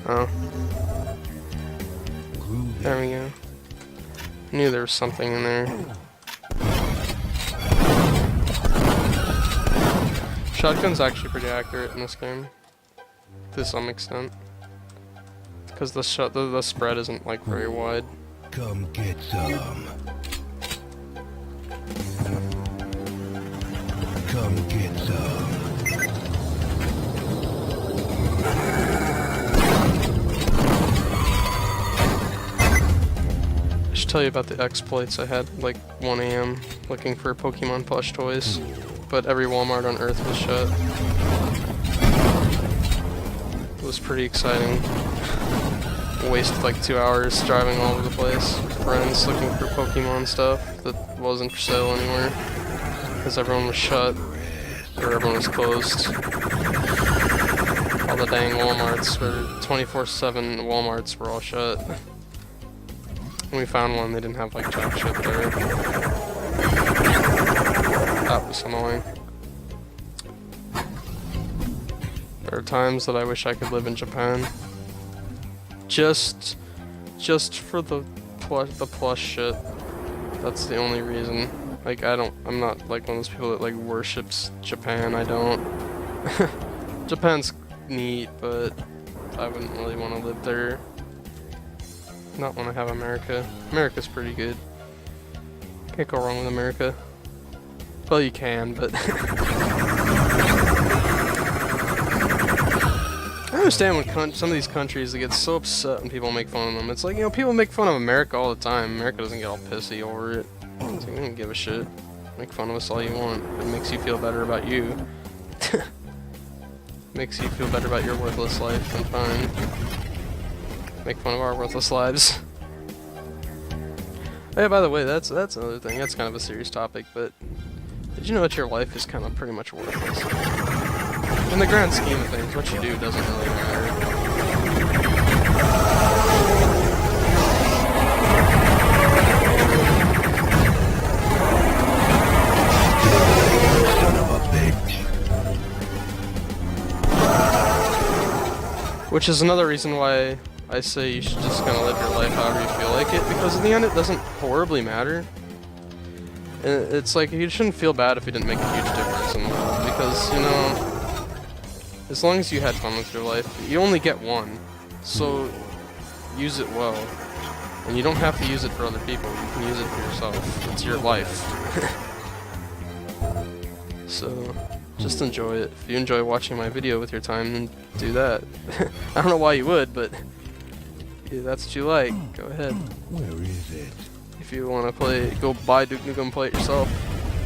Oh. There we go. Knew there was something in there. Shotgun's actually pretty accurate in this game, to some extent, because the spread isn't like very wide. Come get some. Come get some. I should tell you about the exploits I had like 1 AM looking for Pokemon plush toys. But every Walmart on Earth was shut. It was pretty exciting. Wasted like 2 hours driving all over the place with friends looking for Pokemon stuff that wasn't for sale anywhere. Because everyone was shut, or everyone was closed. All the dang Walmarts, or 24/7 Walmarts were all shut. When we found one, they didn't have like jack shit there. That was annoying. There are times that I wish I could live in Japan. Just for the plush shit. That's the only reason. Like I'm not like one of those people that like worships Japan. I don't. Japan's neat, but I wouldn't really want to live there. Not want to have America. America's pretty good. Can't go wrong with America. Well, you can, but I understand when some of these countries they get so upset when people make fun of them. It's like, you know, people make fun of America all the time. America doesn't get all pissy over it. It's like, I don't give a shit. Make fun of us all you want. It makes you feel better about you. Makes you feel better about your worthless life, then fine. Make fun of our worthless lives. Oh, yeah, by the way, that's another thing. That's kind of a serious topic, but did you know that your life is kind of pretty much worthless? In the grand scheme of things, what you do doesn't really matter. Which is another reason why I say you should just kind of live your life however you feel like it, because in the end it doesn't horribly matter. It's like, you shouldn't feel bad if you didn't make a huge difference in the world, because, you know, as long as you had fun with your life, you only get one. So use it well. And you don't have to use it for other people, you can use it for yourself. It's your life. So just enjoy it. If you enjoy watching my video with your time, then do that. I don't know why you would, but if that's what you like, go ahead. Where is it? If you want to play, go buy Duke Nukem and play it yourself,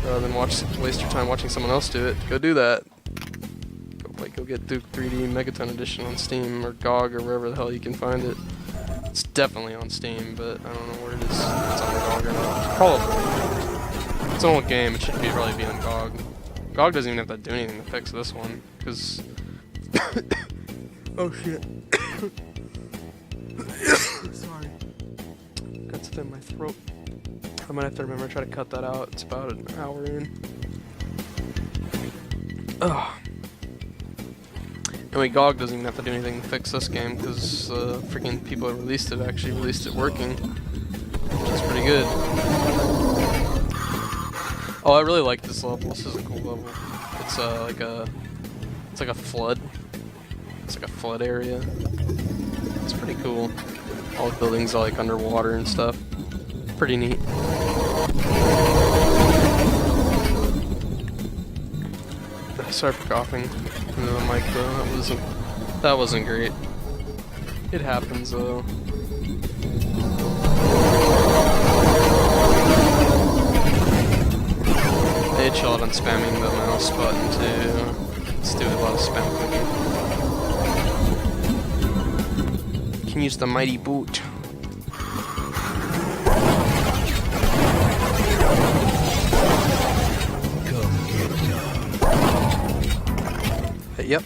rather than waste your time watching someone else do it. Go do that. Go get Duke 3D Megaton Edition on Steam or GOG or wherever the hell you can find it. It's definitely on Steam, but I don't know where it is. It's on GOG or not. Probably. It's an old game. It should probably be on GOG. GOG doesn't even have to do anything to fix this one, because. Oh shit. Sorry. Got something in my throat. I might have to remember to try to cut that out. It's about an hour in. Ugh. Anyway, GOG doesn't even have to do anything to fix this game, because freaking people who released it actually released it working, which is pretty good. Oh, I really like this level. This is a cool level. It's like a flood. It's like a flood area. It's pretty cool. All the buildings are like underwater and stuff. Pretty neat. Sorry for coughing into the mic though. That wasn't great. It happens though. They chill out on spamming the mouse button too. It's doing a lot of spam clicking. Can use the mighty boot. Yep.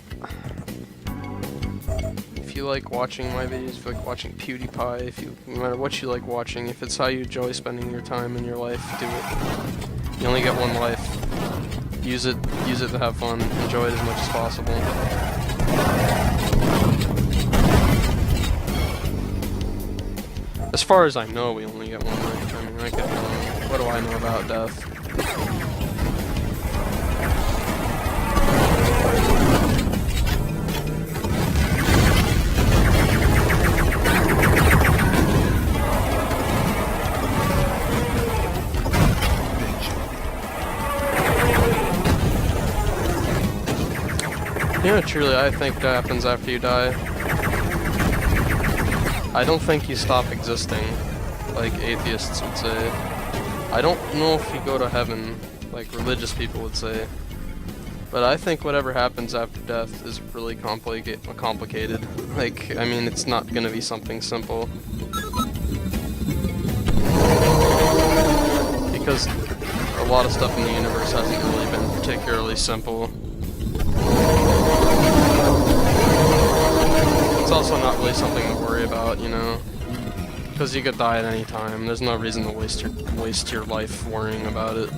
If you like watching my videos, if you like watching PewDiePie, no matter what you like watching, if it's how you enjoy spending your time in your life, do it. You only get one life. Use it to have fun. Enjoy it as much as possible. As far as I know, we only get one life. I mean, I could be wrong. What do I know about death? You know, truly, I think that happens after you die. I don't think you stop existing, like atheists would say. I don't know if you go to heaven, like religious people would say. But I think whatever happens after death is really complicated. Like, I mean, it's not gonna be something simple. Because a lot of stuff in the universe hasn't really been particularly simple. It's also not really something to worry about, you know, because you could die at any time. There's no reason to waste your life worrying about it.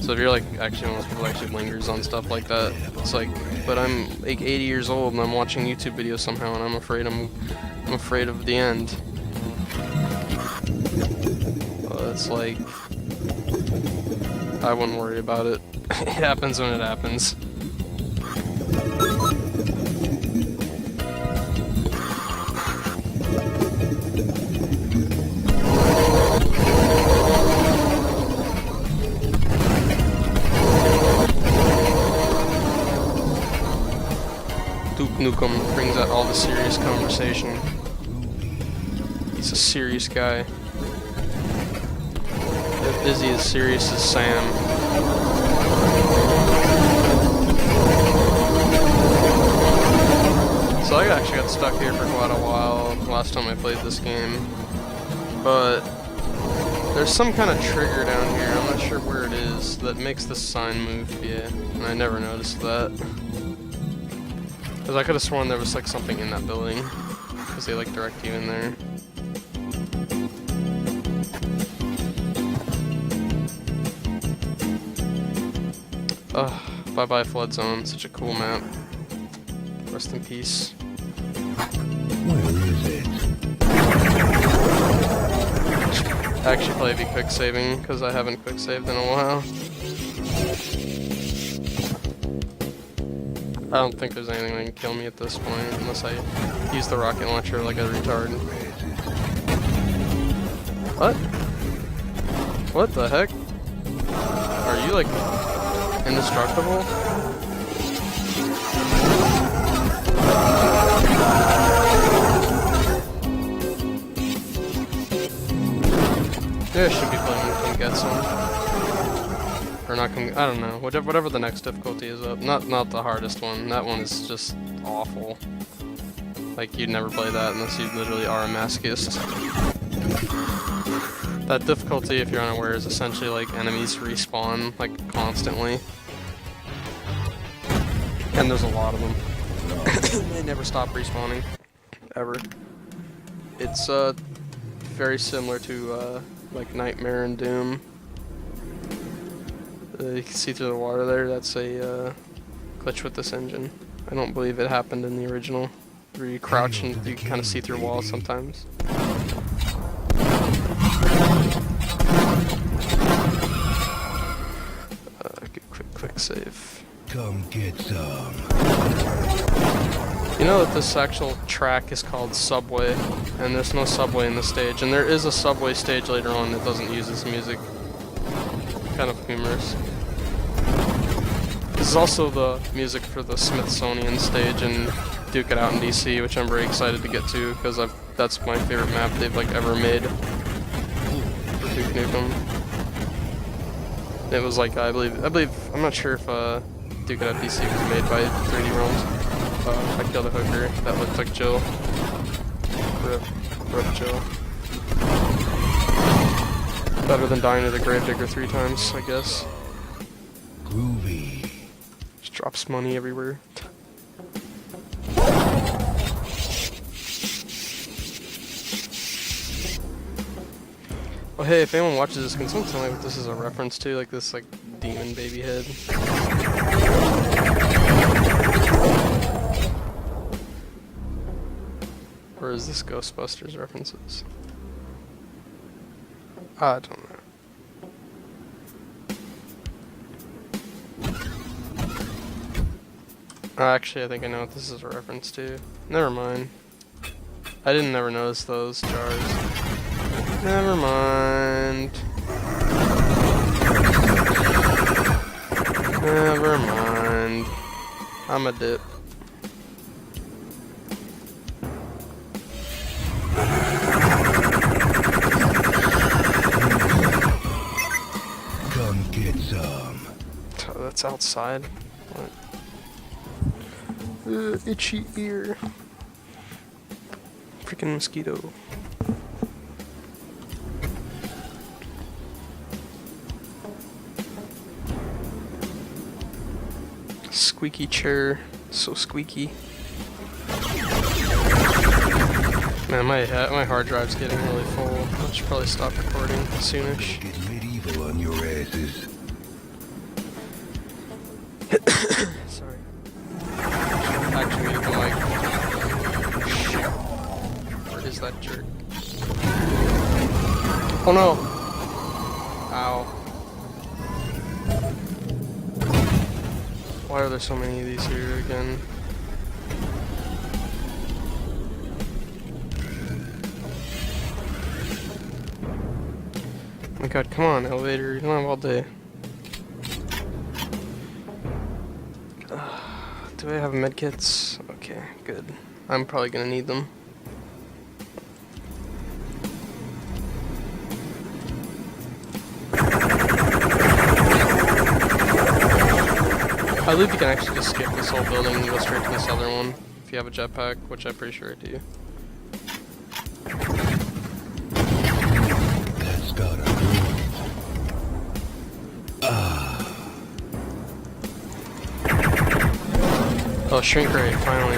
So if you're like actually one of those people that actually lingers on stuff like that, it's like, but I'm like 80 years old and I'm watching YouTube videos somehow, and I'm afraid of the end. It's like, I wouldn't worry about it. It happens when it happens. Duke Nukem brings out all the serious conversation. He's a serious guy. Is he as serious as Sam? So I actually got stuck here for quite a while last time I played this game, but there's some kind of trigger down here, I'm not sure where it is, that makes the sign move, yeah, and I never noticed that. Because I could have sworn there was like something in that building, because they like direct you in there. Bye bye Flood Zone, such a cool map. Rest in peace. Where is it? Actually probably be quick saving, because I haven't quick saved in a while. I don't think there's anything that can kill me at this point unless I use the rocket launcher like a retard. What? What the heck? Are you like indestructible? Yeah, I should be playing Come Get Some. Or not come, I don't know. Whatever the next difficulty is up. Not the hardest one. That one is just awful. Like, you'd never play that unless you literally are a masochist. That difficulty, if you're unaware, is essentially like enemies respawn, like, constantly. And there's a lot of them. They never stop respawning. Ever. It's, very similar to, like, Nightmare and Doom. You can see through the water there, that's a glitch with this engine. I don't believe it happened in the original, where you crouch and you kind of see through walls sometimes. Quick save. Come get some. You know that this actual track is called Subway, and there's no subway in the stage, and there is a subway stage later on that doesn't use this music. Kind of humorous. This is also the music for the Smithsonian stage in Duke It Out in DC, which I'm very excited to get to because that's my favorite map they've like ever made for Duke Nukem. It was like I believe I'm not sure if Duke It Out DC was made by 3D Realms. I killed a hooker that looked like Jill. Rip Jill. Better than dying to the Gravedigger 3 times, I guess. Groovy. Just drops money everywhere. Oh hey, if anyone watches this, can someone tell me what this is a reference to? Like this, like, demon baby head? Or is this Ghostbusters references? I don't know. Actually, I think I know what this is a reference to. Never mind. I didn't never notice those jars. Never mind. Never mind. I'm a dip. Come get some. Oh, that's outside. What? Itchy ear. Freaking mosquito. Squeaky chair. So squeaky. Man, my hard drive's getting really full. I should probably stop recording soonish. Get medieval on your asses. Sorry. Actually mute the mic. Where is that jerk? Oh no! Ow. Why are there so many of these here again? Oh my god, come on, elevator, you don't have all day. Do I have medkits? Okay, good. I'm probably gonna need them. I believe you can actually just skip this whole building and go straight to this other one if you have a jetpack, which I'm pretty sure I do. That's gotta Oh, shrink ray, finally.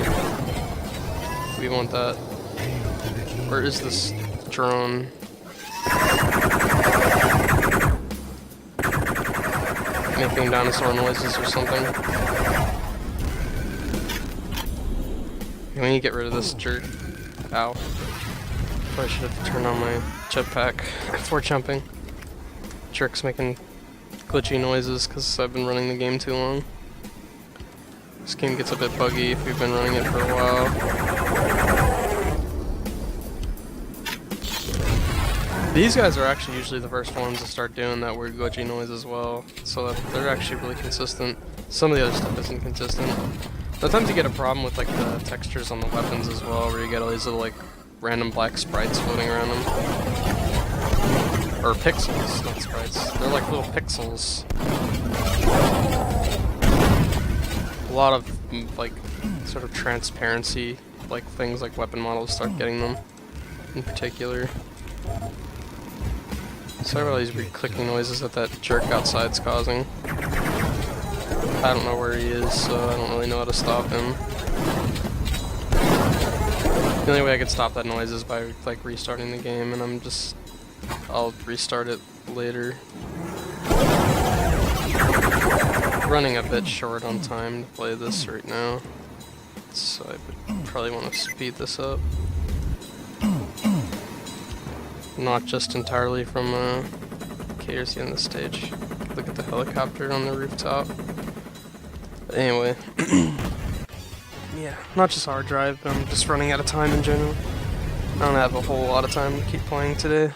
We want that. Where is this drone? Making dinosaur noises or something. We need to get rid of this jerk. Ow. Probably should have turned on my jetpack before jumping. Jerk's making glitchy noises because I've been running the game too long. This game gets a bit buggy if you've been running it for a while. These guys are actually usually the first ones to start doing that weird glitchy noise as well, so that they're actually really consistent. Some of the other stuff isn't consistent. Sometimes you get a problem with like the textures on the weapons as well, where you get all these little like random black sprites floating around them. Or pixels, not sprites. They're like little pixels. A lot of like sort of transparency, like things like weapon models start getting them in particular. Sorry about all these weird clicking noises that jerk outside's causing. I don't know where he is, so I don't really know how to stop him. The only way I could stop that noise is by like restarting the game, and I'll restart it later. Running a bit short on time to play this right now, so I would probably want to speed this up. Not just entirely from okay, here's the end of the stage. Look at the helicopter on the rooftop. But anyway, yeah, not just hard drive, but I'm just running out of time in general. I don't have a whole lot of time to keep playing today.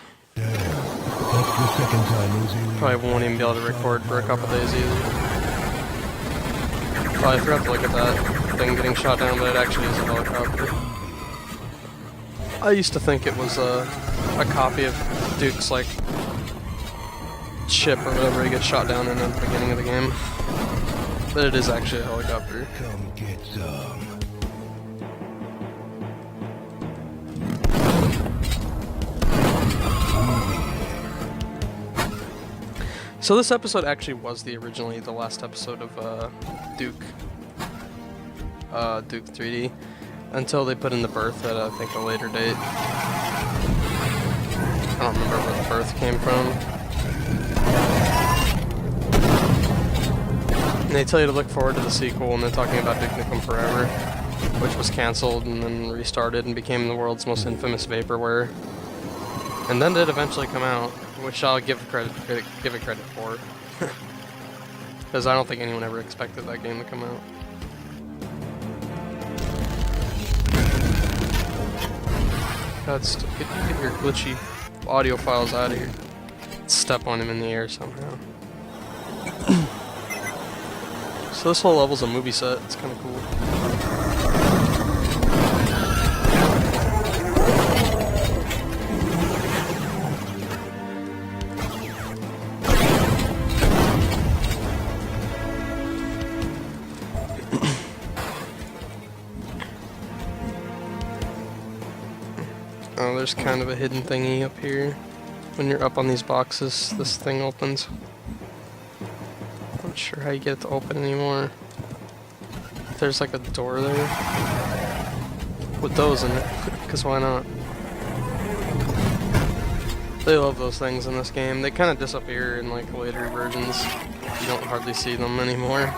Probably won't even be able to record for a couple days either. Oh, I forgot to look at that thing getting shot down, but it actually is a helicopter. I used to think it was a copy of Duke's like ship or whatever he gets shot down in at the beginning of the game. But it is actually a helicopter. Come get some. So this episode actually was originally the last episode of Duke 3D, until they put in the birth at I think a later date. I don't remember where the birth came from. And they tell you to look forward to the sequel, and they're talking about Duke Nukem Forever, which was cancelled and then restarted and became the world's most infamous vaporware. And then did eventually come out, which I'll give it credit for, because I don't think anyone ever expected that game to come out. God, get your glitchy audio files out of here. Step on him in the air somehow. So this whole level's a movie set. It's kind of cool. Oh, there's kind of a hidden thingy up here. When you're up on these boxes, this thing opens. Not sure how you get it to open anymore. There's like a door there with those in it, because why not? They love those things in this game. They kind of disappear in like later versions. You don't hardly see them anymore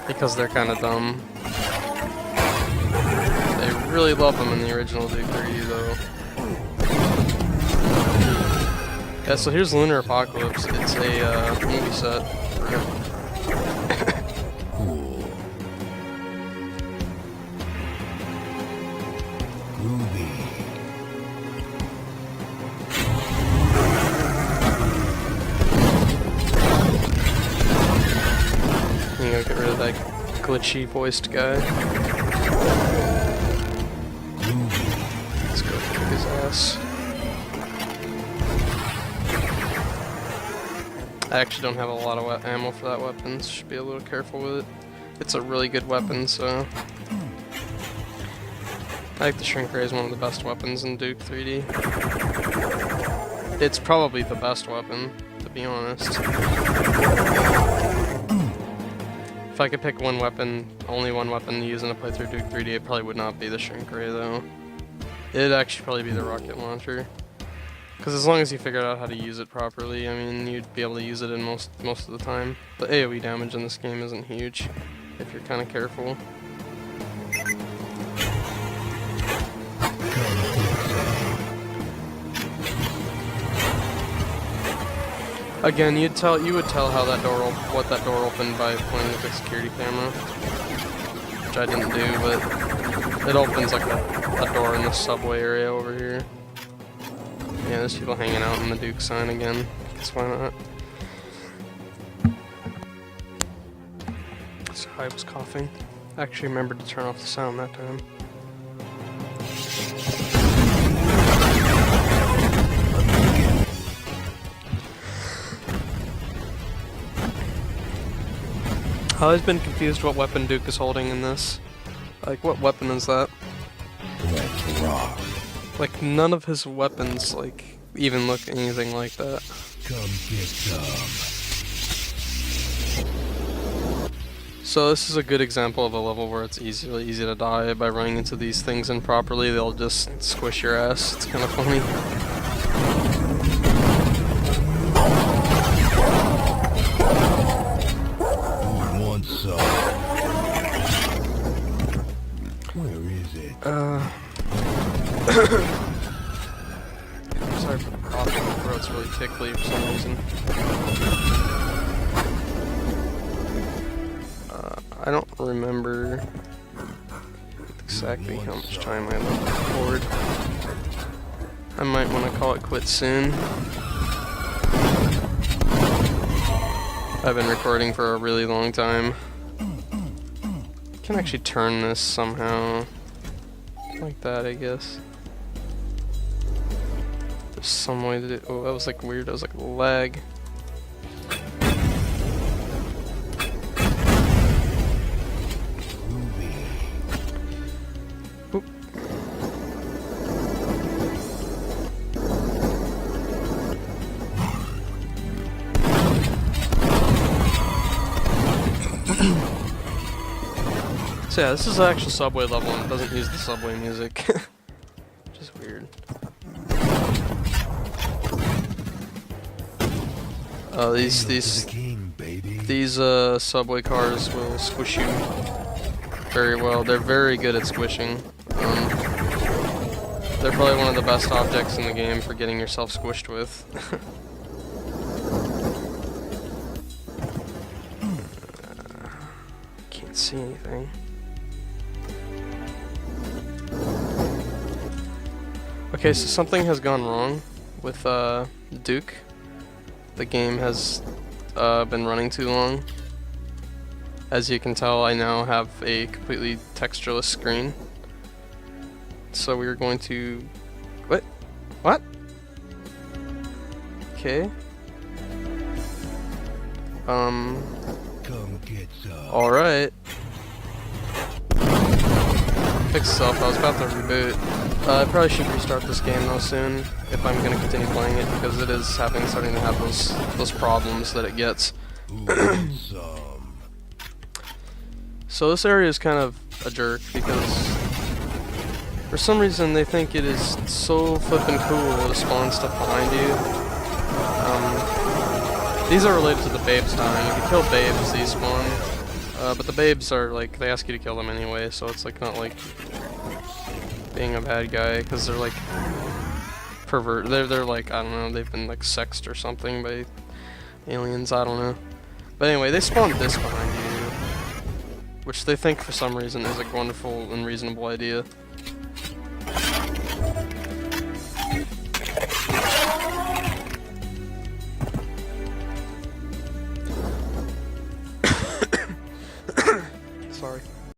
because they're kind of dumb. They really love them in the original Duke 3D though. Yeah, so here's Lunar Apocalypse. It's a movie set. Cool. Groovy. You gotta get rid of that glitchy voiced guy. Let's go kick his ass. I actually don't have a lot of ammo for that weapon, so should be a little careful with it. It's a really good weapon, so... I think the Shrink Ray is one of the best weapons in Duke 3D. It's probably the best weapon, to be honest. If I could pick one weapon, only one weapon to use in a playthrough Duke 3D, it probably would not be the Shrink Ray though. It'd actually probably be the rocket launcher. Because as long as you figured out how to use it properly, I mean, you'd be able to use it in most of the time. The AoE damage in this game isn't huge, if you're kind of careful. Again, you would tell how that door what that door opened by pointing at the security camera, which I didn't do, but it opens like a door in the subway area over here. Yeah, there's people hanging out in the Duke sign again. Guess why not? So I was coughing. I actually remembered to turn off the sound that time. I've always been confused what weapon Duke is holding in this. Like, what weapon is that? Let's rock. Like, none of his weapons, like, even look anything like that. Come get some. So this is a good example of a level where it's easy to die by running into these things improperly. They'll just squish your ass. It's kind of funny. Who wants some? Where is it? Sorry for the coughing. My throat's really tickly for some reason. I don't remember exactly how much time I left to record. I might want to call it quits soon. I've been recording for a really long time. I can actually turn this somehow. Like that, I guess. There's some way to do. Oh, that was like weird. That was like a lag. Oop. So yeah, this is an actual subway level and it doesn't use the subway music. Which is weird. These subway cars will squish you very well. They're very good at squishing. They're probably one of the best objects in the game for getting yourself squished with. Can't see anything. Okay, so something has gone wrong with Duke. The game has been running too long. As you can tell, I now have a completely textureless screen. So we're going to... What? What? Okay. Come get some. Alright. Fix itself, I was about to reboot. I probably should restart this game though soon, if I'm gonna continue playing it, because it is starting to have those problems that it gets. So this area is kind of a jerk, because for some reason they think it is so flippin' cool to spawn stuff behind you. These are related to the babes dying. If you kill babes, these spawn. But the babes are like, they ask you to kill them anyway, so it's like not like being a bad guy, because they're like they're like, I don't know, they've been like sexed or something by aliens, I don't know. But anyway, they spawned this behind you, which they think for some reason is a wonderful and reasonable idea.